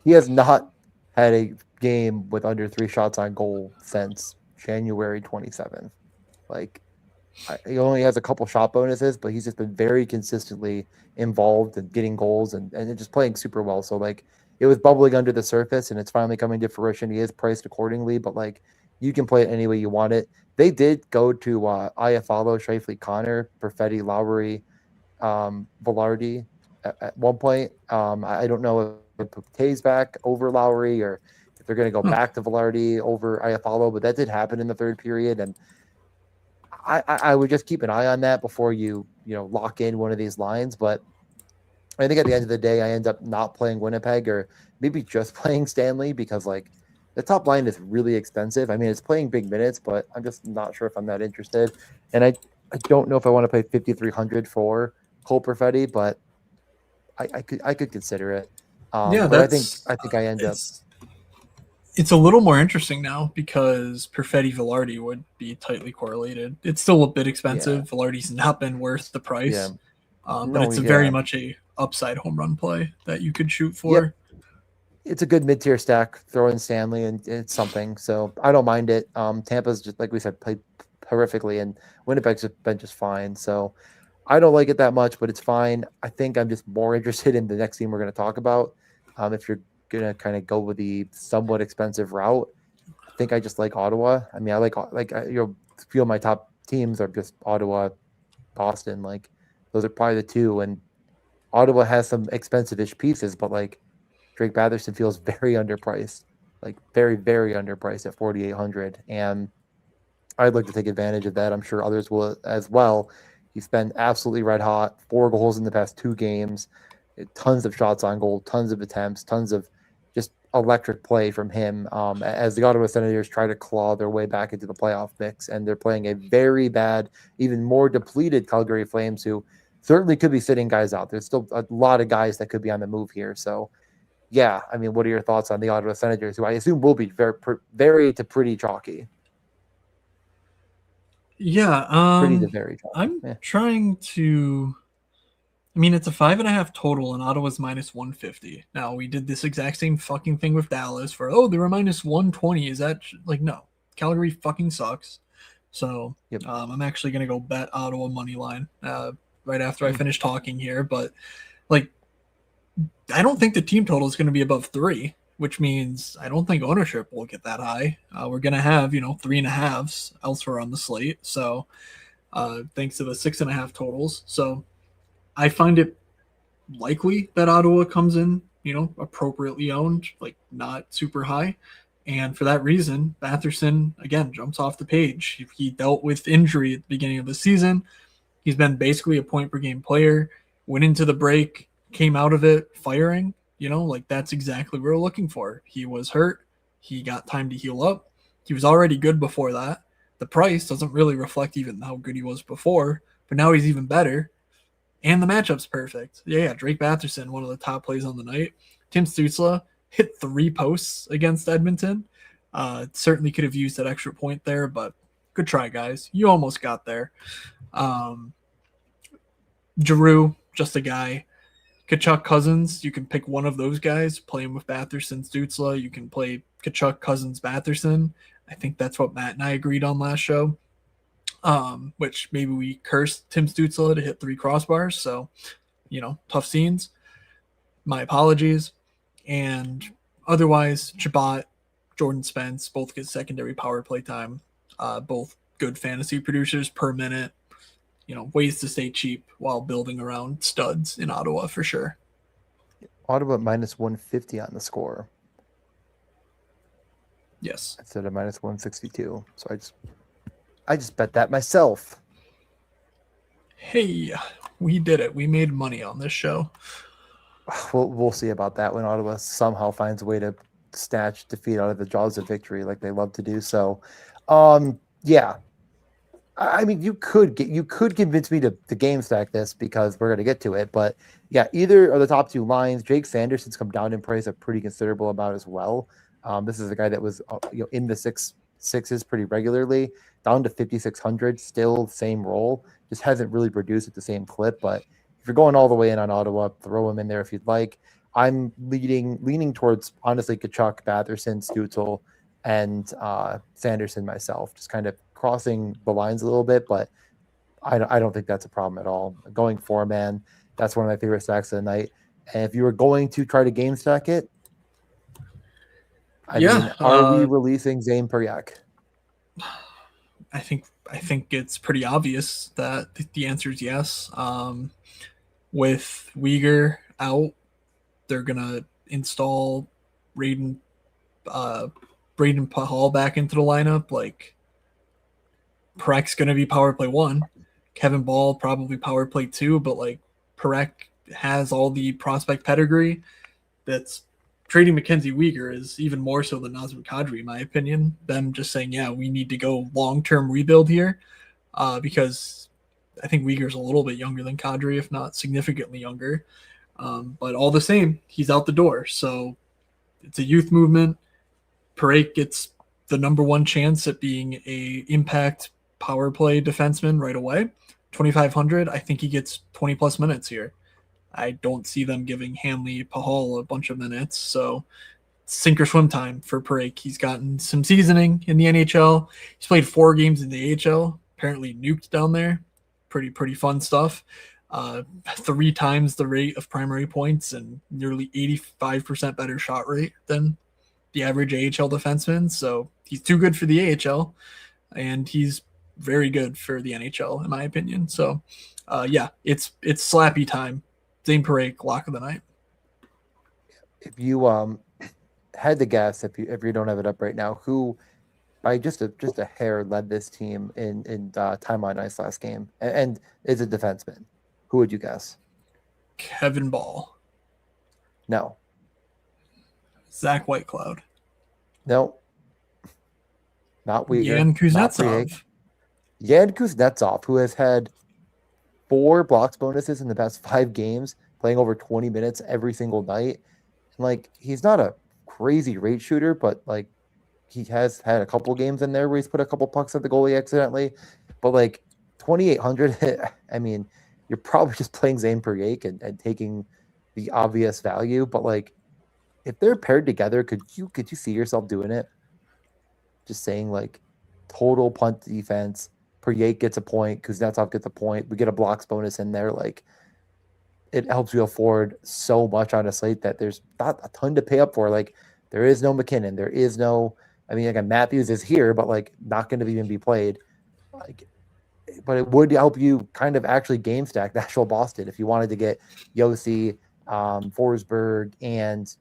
he has not had a game with under 3 shots on goal since January 27th. Like he only has a couple shot bonuses, but he's just been very consistently involved and getting goals and just playing super well. So like it was bubbling under the surface and it's finally coming to fruition. He is priced accordingly, but like you can play it any way you want it. They did go to Iafallo, Shifley, Connor, Perfetti, Lowry, Velarde at one point. I don't know if Tays back over Lowry or if they're going to go back to Velarde over Iafallo, but that did happen in the third period. And I would just keep an eye on that before you lock in one of these lines. But I think at the end of the day, I end up not playing Winnipeg or maybe just playing Stanley because like the top line is really expensive. I mean, it's playing big minutes, but I'm just not sure if I'm that interested. And I don't know if I want to pay 5,300 for Cole Perfetti, but I could consider it. But I think I end up. It's a little more interesting now because Perfetti Velarde would be tightly correlated. It's still a bit expensive. Yeah. Velarde's not been worth the price, but it's very much a upside home run play that you could shoot for. Yep. It's a good mid-tier stack. Throw in Stanley and it's something. So I don't mind it. Tampa's just like we said played horrifically, and Winnipeg's been just fine. So I don't like it that much, but it's fine. I think I'm just more interested in the next team we're going to talk about. If you're gonna kind of go with the somewhat expensive route, I think I just like Ottawa. I mean, I like few of my top teams are just Ottawa, Boston. Like those are probably the two. And Ottawa has some expensive-ish pieces, but like Drake Batherson feels very underpriced, like very, very underpriced at 4,800. And I'd like to take advantage of that. I'm sure others will as well. He's been absolutely red hot. 4 goals in the past 2 games. Tons of shots on goal, tons of attempts, tons of just electric play from him as the Ottawa Senators try to claw their way back into the playoff mix. And they're playing a very bad, even more depleted Calgary Flames who certainly could be sitting guys out. There's still a lot of guys that could be on the move here. So, yeah, I mean, what are your thoughts on the Ottawa Senators, who I assume will be very to pretty chalky? Yeah, pretty to very chalky. I'm trying to... I mean, it's a 5.5 total, and Ottawa's minus 150. Now, we did this exact same fucking thing with Dallas for, they were minus 120. Is that, no. Calgary fucking sucks. So, I'm actually going to go bet Ottawa money line right after I finish talking here. But, I don't think the team total is going to be above 3, which means I don't think ownership will get that high. We're going to have, 3.5s elsewhere on the slate. So, thanks to the 6.5 totals. So I find it likely that Ottawa comes in, appropriately owned, like not super high. And for that reason, Batherson, again, jumps off the page. He dealt with injury at the beginning of the season. He's been basically a point per game player, went into the break, came out of it firing. Like that's exactly what we're looking for. He was hurt. He got time to heal up. He was already good before that. The price doesn't really reflect even how good he was before, but now he's even better. And the matchup's perfect. Yeah, Drake Batherson, one of the top plays on the night. Tim Stützle hit 3 posts against Edmonton. Certainly could have used that extra point there, but good try, guys. You almost got there. Giroux, just a guy. Kachuk, Cousins, you can pick one of those guys, play him with Batherson, Stützle. You can play Kachuk, Cousins, Batherson. I think that's what Matt and I agreed on last show. Which maybe we cursed Tim Stützle to hit 3 crossbars. So, tough scenes. My apologies. And otherwise, Chabot, Jordan Spence, both get secondary power play time. Both good fantasy producers per minute. Ways to stay cheap while building around studs in Ottawa for sure. Ottawa minus 150 on the score. Yes. Instead of minus 162. So I just bet that myself. Hey, we did it. We made money on this show. We'll see about that when Ottawa somehow finds a way to snatch defeat out of the jaws of victory like they love to do. So, yeah. I mean, you could convince me to game stack this because we're going to get to it. But yeah, either of the top 2 lines. Jake Sanderson's come down in price a pretty considerable amount as well. This is a guy that was in the sixes pretty regularly, down to 5,600, still same role, just hasn't really produced at the same clip. But if you're going all the way in on Ottawa, throw him in there if you'd like. I'm leaning towards, honestly, Kachuk, Batherson, Stützle, and Sanderson myself, just kind of crossing the lines a little bit, but I don't think that's a problem at all. Going 4-man, that's one of my favorite stacks of the night. And if you were going to try to game stack it, I mean, are we releasing Zane Peryak? I think it's pretty obvious that the answer is yes. With Uyghur out, they're gonna install Braden Pahal back into the lineup. Like, Parek's gonna be power play 1, Kevin Ball probably power play 2, but like Parek has all the prospect pedigree that's trading Mackenzie Uyghur is even more so than Nazem Kadri, in my opinion. Them just saying, yeah, we need to go long-term rebuild here because I think Uyghur's a little bit younger than Kadri, if not significantly younger. But all the same, he's out the door. So it's a youth movement. Parek gets the number 1 chance at being a impact power play defenseman right away. 2,500, I think he gets 20-plus minutes here. I don't see them giving Hanley Pahal a bunch of minutes. So sink or swim time for Parek. He's gotten some seasoning in the NHL. He's played 4 games in the AHL, apparently nuked down there. Pretty fun stuff. 3 times the rate of primary points and nearly 85% better shot rate than the average AHL defenseman. So he's too good for the AHL, and he's very good for the NHL, in my opinion. So, yeah, it's slappy time. Zane Parek, lock of the night. If you had to guess, if you don't have it up right now, who by just a hair led this team in time on ice last game and is a defenseman, who would you guess? Kevin Ball. No. Zach Whitecloud. No. Not Uyghur. Yan Kuznetsov. Yan Kuznetsov, who has had 4 blocks bonuses in the past 5 games, playing over 20 minutes every single night. And like, he's not a crazy rate shooter, but like, he has had a couple games in there where he's put a couple pucks at the goalie accidentally. But like 2,800, I mean, you're probably just playing Zane Peryak and taking the obvious value. But like, if they're paired together, could you see yourself doing it? Just saying, like, total punt defense. Peryak gets a point. Kuznetsov gets a point. We get a blocks bonus in there. Like, it helps you afford so much on a slate that there's not a ton to pay up for. Like, there is no McKinnon. There is no. I mean, like, Matthews is here, but like, not going to even be played. Like, it would help you kind of actually game stack Nashville Boston if you wanted to get Yossi, Forsberg, and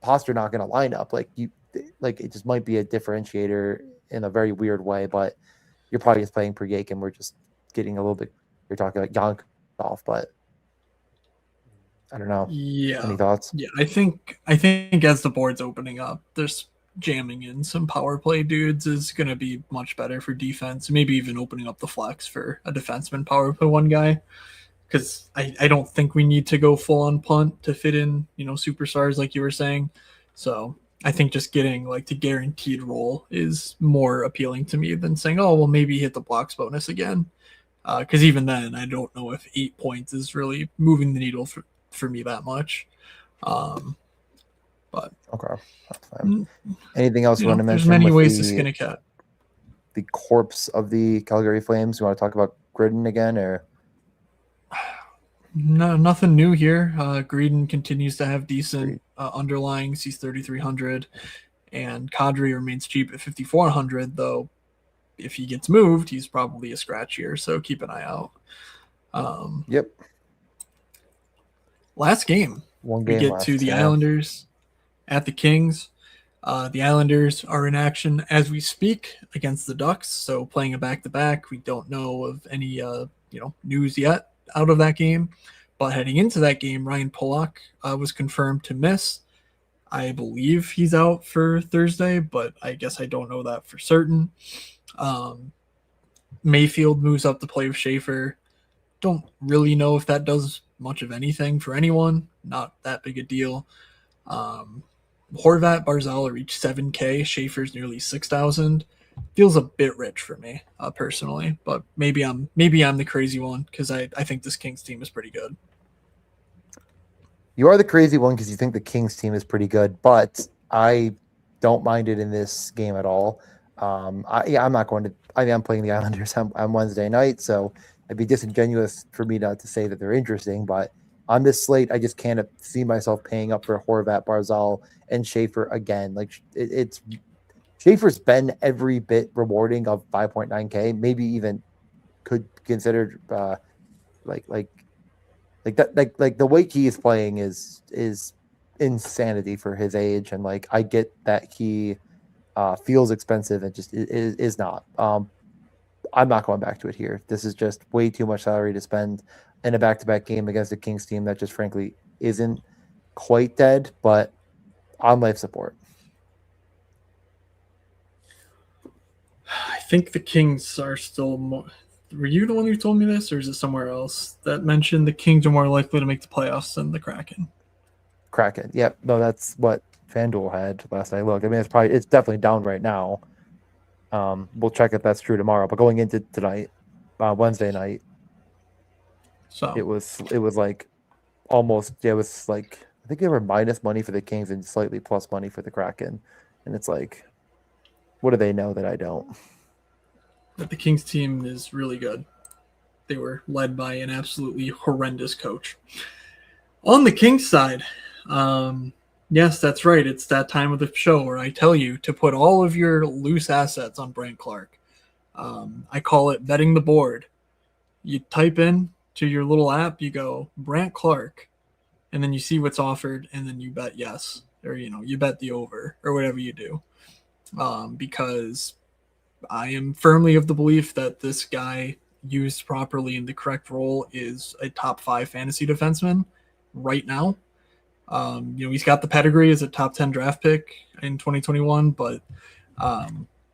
Pasternak in a lineup. Like it just might be a differentiator in a very weird way, but you're probably just playing per Yake, and we're just getting a little bit. You're talking like Yonkov, but I don't know. Yeah. Any thoughts? Yeah, I think as the board's opening up, there's jamming in some power play dudes is going to be much better for defense. Maybe even opening up the flex for a defenseman power play one guy. Because I don't think we need to go full on punt to fit in, superstars like you were saying. So I think just getting like the guaranteed role is more appealing to me than saying, oh, well, maybe hit the blocks bonus again. Because even then, I don't know if 8 points is really moving the needle for me that much. But okay, that's fine. Anything else you want to mention? There's many ways to skin a cat. The corpse of the Calgary Flames. You want to talk about Gridden again, or? No, nothing new here. Greedon continues to have decent underlyings. He's 3,300, and Kadri remains cheap at 5,400. Though, if he gets moved, he's probably a scratch here. So keep an eye out. Yep. Last game, we get to the Islanders at the Kings. The Islanders are in action as we speak against the Ducks. So playing a back-to-back, we don't know of any news yet out of that game. But heading into that game, Ryan Pulock was confirmed to miss. I believe he's out for Thursday, but I guess I don't know that for certain. Mayfield moves up to play with Schaefer. Don't really know if that does much of anything for anyone. Not that big a deal. Horvat, Barzal reached 7K. Schaefer's nearly 6,000. Feels a bit rich for me personally, but maybe I'm the crazy one because I think this Kings team is pretty good. You are the crazy one because you think the Kings team is pretty good, but I don't mind it in this game at all. I'm not going to. I'm playing the Islanders on Wednesday night, so it'd be disingenuous for me not to say that they're interesting. But on this slate, I just can't see myself paying up for Horvat, Barzal, and Schaefer again. Like it's Schaefer's been every bit rewarding of 5.9K, maybe even could consider like the way he is playing is insanity for his age, and like I get that he feels expensive and just is not. I'm not going back to it here. This is just way too much salary to spend in a back-to-back game against a Kings team that just frankly isn't quite dead, but on life support. I think the Kings are still more. Were you the one who told me this, or is it somewhere else that mentioned the Kings are more likely to make the playoffs than the Kraken? Kraken, yep. No, that's what FanDuel had last I looked. I mean, it's definitely down right now. We'll check if that's true tomorrow. But going into tonight, Wednesday night, so it was like almost. It was like I think they were minus money for the Kings and slightly plus money for the Kraken, and it's like, what do they know that I don't? But the Kings team is really good. They were led by an absolutely horrendous coach. On the Kings side, yes, that's right. It's that time of the show where I tell you to put all of your loose assets on Brandt Clark. I call it betting the board. You type in to your little app, you go Brandt Clark, and then you see what's offered, and then you bet yes, or you bet the over, or whatever you do, because I am firmly of the belief that this guy, used properly in the correct role, is a top 5 fantasy defenseman right now. He's got the pedigree as a top 10 draft pick in 2021, but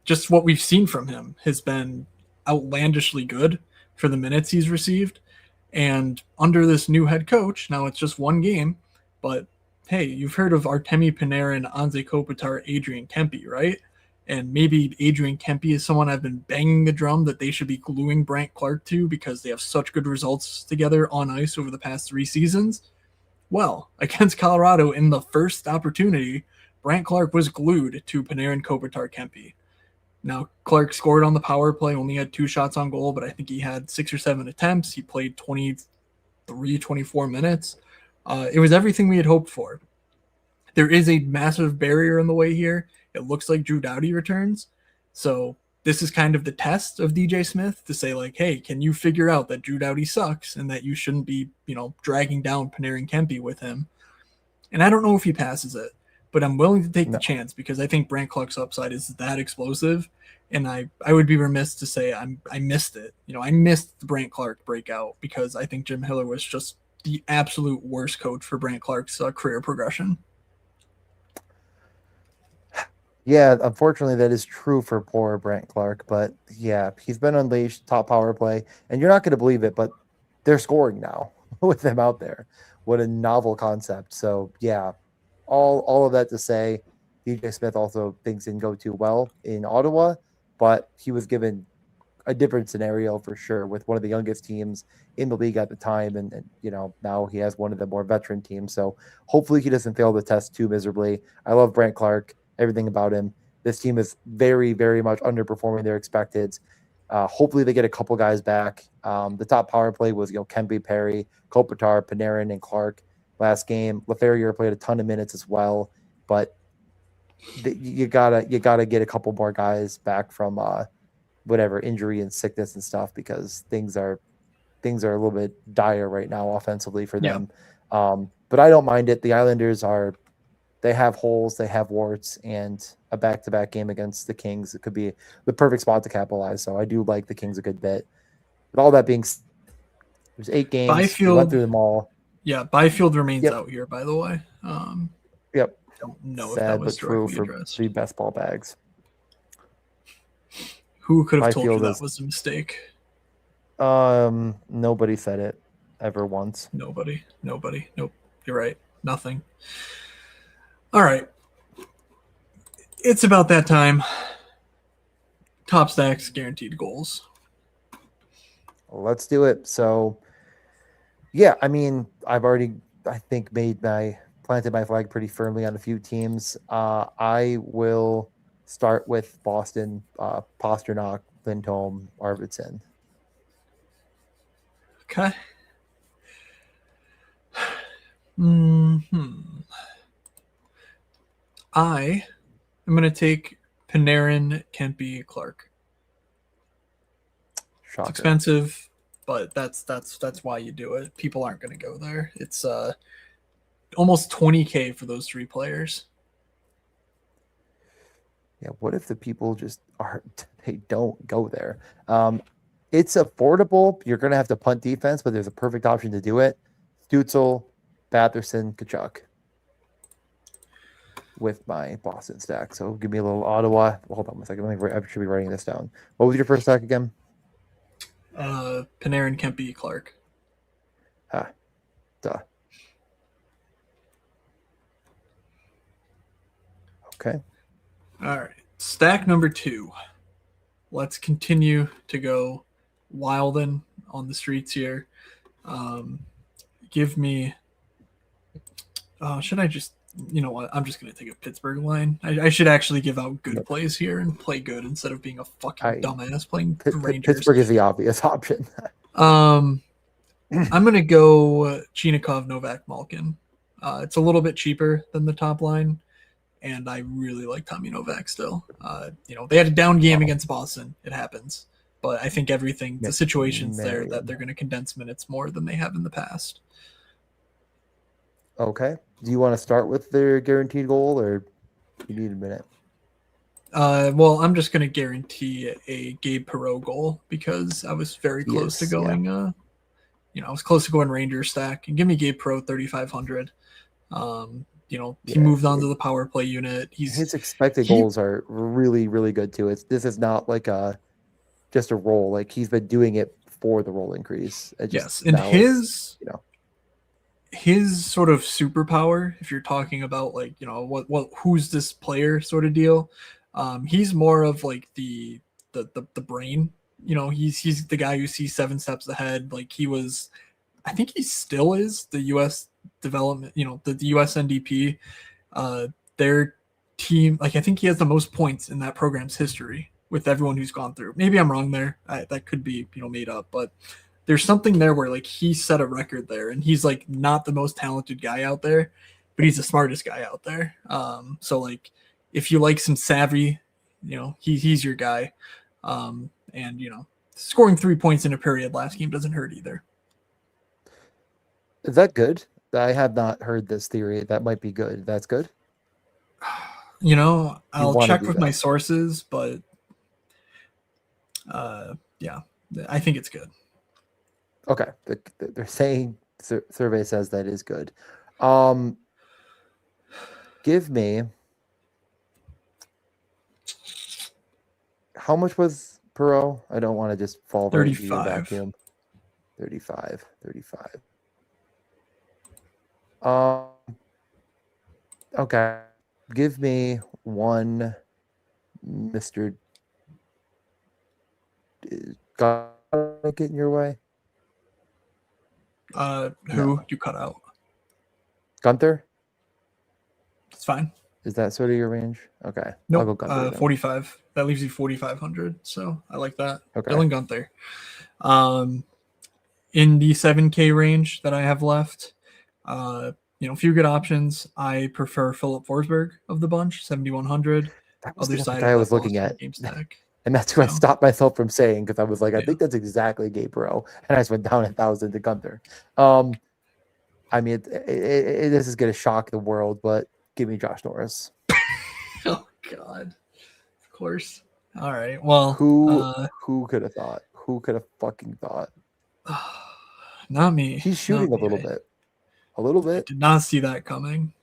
just what we've seen from him has been outlandishly good for the minutes he's received. And under this new head coach, now it's just one game, but hey, you've heard of Artemi Panarin, Anze Kopitar, Adrian Kempe, right? And maybe Adrian Kempe is someone I've been banging the drum that they should be gluing Brandt Clark to because they have such good results together on ice over the past 3 seasons. Well, against Colorado in the first opportunity, Brandt Clark was glued to Panarin, Kopitar, Kempe. Now, Clark scored on the power play, only had 2 shots on goal, but I think he had 6 or 7 attempts. He played 24 minutes. It was everything we had hoped for. There is a massive barrier in the way here. It looks like Drew Doughty returns. So this is kind of the test of DJ Smith to say like, hey, can you figure out that Drew Doughty sucks and that you shouldn't be, dragging down Panarin Kempe with him? And I don't know if he passes it, but I'm willing to take the chance because I think Brandt Clark's upside is that explosive. And I would be remiss to say I missed it. I missed the Brandt Clark breakout because I think Jim Hiller was just the absolute worst coach for Brandt Clark's career progression. Yeah, unfortunately, that is true for poor Brandt Clark. But yeah, he's been unleashed, top power play. And you're not going to believe it, but they're scoring now with them out there. What a novel concept. So yeah, all of that to say, DJ Smith also things didn't go too well in Ottawa, but he was given a different scenario for sure with one of the youngest teams in the league at the time. And now he has one of the more veteran teams. So hopefully he doesn't fail the test too miserably. I love Brandt Clark, everything about him. This team is very, very much underperforming their expected. Hopefully they get a couple guys back. The top power play was, Kempe, Perry, Kopitar, Panarin, and Clark last game. Laferriere played a ton of minutes as well, but you gotta get a couple more guys back from whatever injury and sickness and stuff because things are a little bit dire right now offensively for them. Yeah. But I don't mind it. The Islanders they have holes, they have warts, and a back-to-back game against the Kings, it could be the perfect spot to capitalize. So I do like the Kings a good bit. With all that being said, there's 8 games. Byfield, we went through them all. Yeah, Byfield remains out here, by the way. Yep. Don't know Sad, if that was but true for addressed. the best ball bags. Who could have told you that was a mistake? Nobody said it ever once. Nobody. Nope. You're right. Nothing. All right. It's about that time. Top stacks, guaranteed goals. Let's do it. So, yeah, I mean, I've already, I think, planted my flag pretty firmly on a few teams. I will start with Boston, Pasternak, Lindholm, Arvidsson. Okay. I am going to take Panarin, Kempe, Clark. Shocker. It's expensive, but that's why you do it. People aren't going to go there. It's almost $20,000 for those 3 players. Yeah, what if the people just they don't go there? It's affordable. You're going to have to punt defense, but there's a perfect option to do it. Stützle, Batherson, Tkachuk with my Boston stack. So give me a little Ottawa. Hold on a second. I should be writing this down. What was your first stack again? Panarin, Kempe, Clark. Duh. Okay. All right. Stack number 2. Let's continue to go wildin' on the streets here. Give me. Should I just? You know what? I'm just going to take a Pittsburgh line. I should actually give out good plays here and play good instead of being a fucking dumbass playing Rangers. Pittsburgh is the obvious option. I'm going to go Chinikov, Novak, Malkin. It's a little bit cheaper than the top line, and I really like Tommy Novak still. They had a down game against Boston. It happens. But I think the situation's there that they're going to condense minutes more than they have in the past. Okay. Do you want to start with their guaranteed goal, or you need a minute? Well, I'm just going to guarantee a Gabe Perreault goal because I was very close to going. Yeah. I was close to going Rangers stack. And give me Gabe Perreault 3,500. He moved on to the power play unit. His expected goals are really, really good too. This is not like just a roll. Like he's been doing it for the roll increase. Yes, and his sort of superpower, if you're talking about who's this player sort of deal, he's more of like the brain. He's the guy who sees 7 steps ahead. Like I think he still is the U.S. development. The U.S. NDP. Their team, I think he has the most points in that program's history with everyone who's gone through. Maybe I'm wrong there. That could be made up, but there's something there where he set a record there, and he's not the most talented guy out there, but he's the smartest guy out there. So if you like some savvy, he's your guy. And scoring 3 points in a period last game doesn't hurt either. Is that good? I have not heard this theory. That might be good. That's good. I'll check with my sources, but yeah, I think it's good. Okay, they're saying survey says that is good. Give me, how much was Perot? I don't want to just fall right into your vacuum. 35. Okay, give me one, Mr. Got to get in your way. Who? No. You cut out. Gunther? It's fine. Is that sort of your range? Okay. Nope. I'll go Gunther, 45. That leaves you 4,500. So I like that. Okay. Dylan Gunther. In the 7K range that I have left, a few good options. I prefer Philip Forsberg of the bunch, 7,100. That was the guy I was looking at. Game stack. And that's who I stopped myself from saying, because I was like, I think that's exactly Gabriel. And I just went down 1,000 to Gunther. I mean, this is going to shock the world, but give me Josh Norris. Oh, God. Of course. All right. Well, who could have thought? Who could have fucking thought? Not me. He's shooting a little bit. A little bit. I did not see that coming.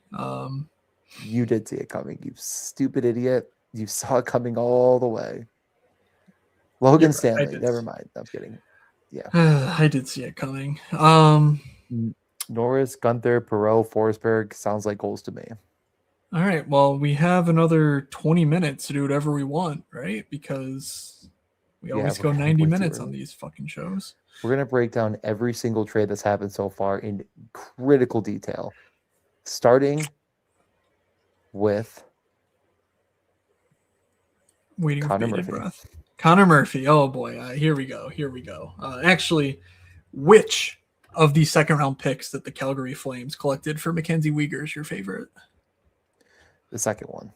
You did see it coming, you stupid idiot. You saw it coming all the way. Logan Stanley. Never mind. I'm kidding. Yeah. I did see it coming. Norris, Gunther, Perot, Forsberg sounds like goals to me. All right. Well, we have another 20 minutes to do whatever we want, right? Because we always go 90 minutes on these fucking shows. We're going to break down every single trade that's happened so far in critical detail, starting with Connor Murphy. Breath. Connor Murphy. Oh, boy. Here we go. Actually, which of the second-round picks that the Calgary Flames collected for Mackenzie Weegar is your favorite? The second one.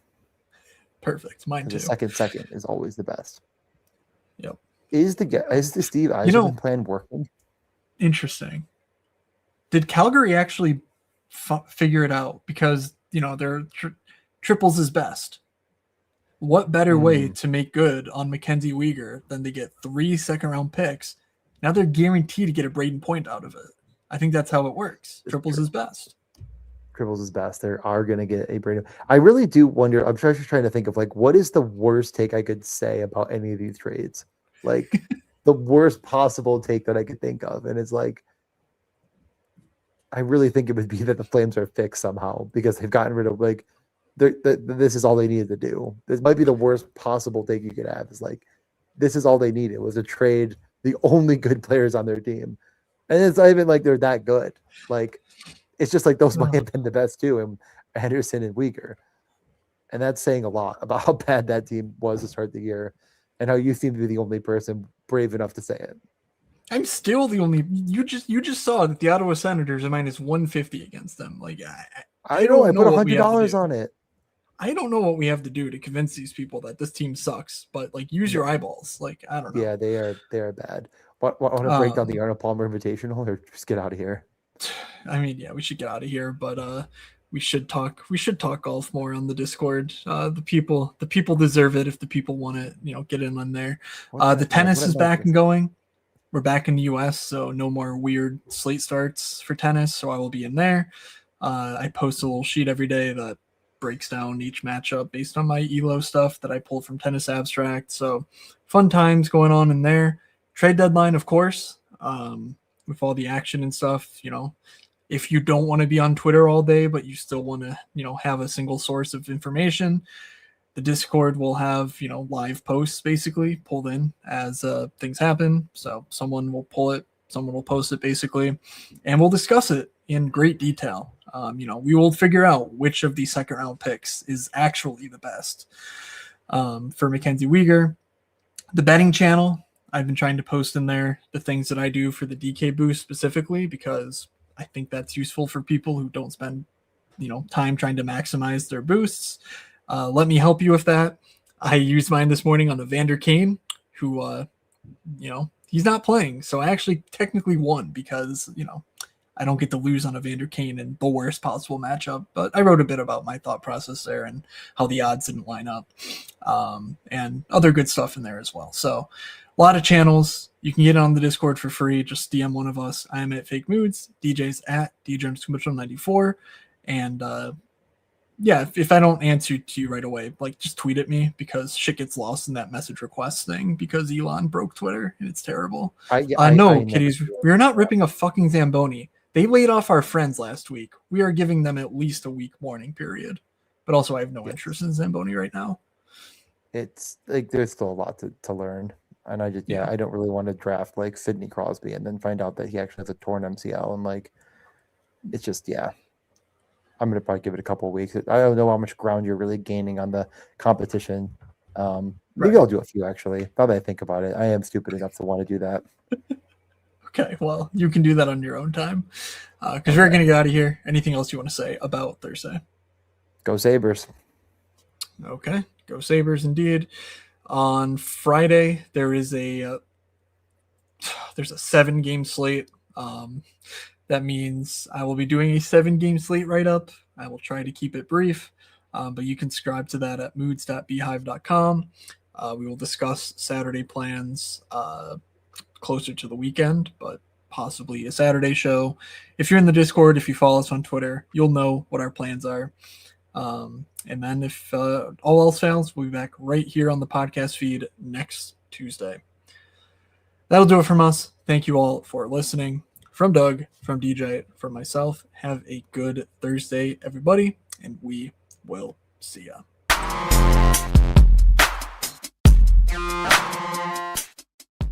Perfect. Mine too. The second is always the best. Yep. Is the Steve Yzerman plan working? Interesting. Did Calgary actually figure it out? Because, their triples is best. What better way to make good on Mackenzie Weegar than to get 3 second-round picks? Now they're guaranteed to get a Braden Point out of it. I think that's how it works. Triples is best. Triples is best. They are going to get a Braden. I really do wonder. I'm just trying to think of what is the worst take I could say about any of these trades? Like the worst possible take that I could think of. And it's like, I really think it would be that the Flames are fixed somehow because they've gotten rid of this is all they needed to do. This might be the worst possible take you could have. Is this is all they needed was a trade the only good players on their team. And it's not even like they're that good. It's just those might have been the best too, and Anderson and Weegar. And that's saying a lot about how bad that team was to start the year and how you seem to be the only person brave enough to say it. I'm still the only you just saw that the Ottawa Senators are minus 150 against them. I know I put $100 on it. I don't know what we have to do to convince these people that this team sucks, but use your eyeballs. I don't know. Yeah, they are bad. Want to break down the Arnold Palmer Invitational or just get out of here? I mean, yeah, we should get out of here, but we should talk golf more on the Discord. The people deserve it if the people want it, get in on there. The tennis is back and going. We're back in the US, so no more weird slate starts for tennis, so I will be in there. I post a little sheet every day that breaks down each matchup based on my ELO stuff that I pulled from Tennis Abstract. So fun times going on in there. Trade deadline, of course, with all the action and stuff. If you don't want to be on Twitter all day, but you still want to, have a single source of information, the Discord will have, live posts basically pulled in as things happen. So someone will pull it, someone will post it basically, and we'll discuss it in great detail. We will figure out which of these second round picks is actually the best. For Mackenzie Weegar, the betting channel, I've been trying to post in there the things that I do for the DK boost specifically, because I think that's useful for people who don't spend, time trying to maximize their boosts. Let me help you with that. I used mine this morning on Evander Kane, who, he's not playing. So I actually technically won because, I don't get to lose on Evander Kane in the worst possible matchup. But I wrote a bit about my thought process there and how the odds didn't line up, and other good stuff in there as well. So a lot of channels. You can get on the Discord for free. Just DM one of us. I am at Fake Moods. DJ's at DJMscoombitchum94. And if I don't answer to you right away, like just tweet at me because shit gets lost in that message request thing because Elon broke Twitter and it's terrible. No, kiddies, we're not ripping a fucking Zamboni. They laid off our friends last week. We are giving them at least a week mourning period. But also I have no interest in Zamboni right now. It's like there's still a lot to learn. And I just I don't really want to draft like Sidney Crosby and then find out that he actually has a torn MCL and like it's just I'm gonna probably give it a couple of weeks. I don't know how much ground you're really gaining on the competition. Maybe I'll do a few actually. Now that I think about it, I am stupid enough to want to do that. Okay, well, you can do that on your own time because we're gonna get out of here. Anything else you want to say about Thursday? Go Sabres. Okay, go Sabres indeed. On Friday, there's a 7-game slate. That means I will be doing a 7-game slate write-up. I will try to keep it brief, but you can subscribe to that at moods.beehive.com. We will discuss Saturday plans closer to the weekend, but possibly a Saturday show. If you're in the Discord, if you follow us on Twitter, you'll know what our plans are. And then if all else fails, we'll be back right here on the podcast feed next Tuesday. That'll do it from us. Thank you all for listening. From Doug, from DJ, from myself, have a good Thursday, everybody, and we will see ya.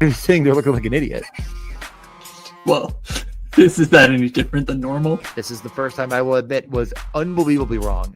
You're saying they're looking like an idiot. Well, is that any different than normal? This is the first time I will admit was unbelievably wrong.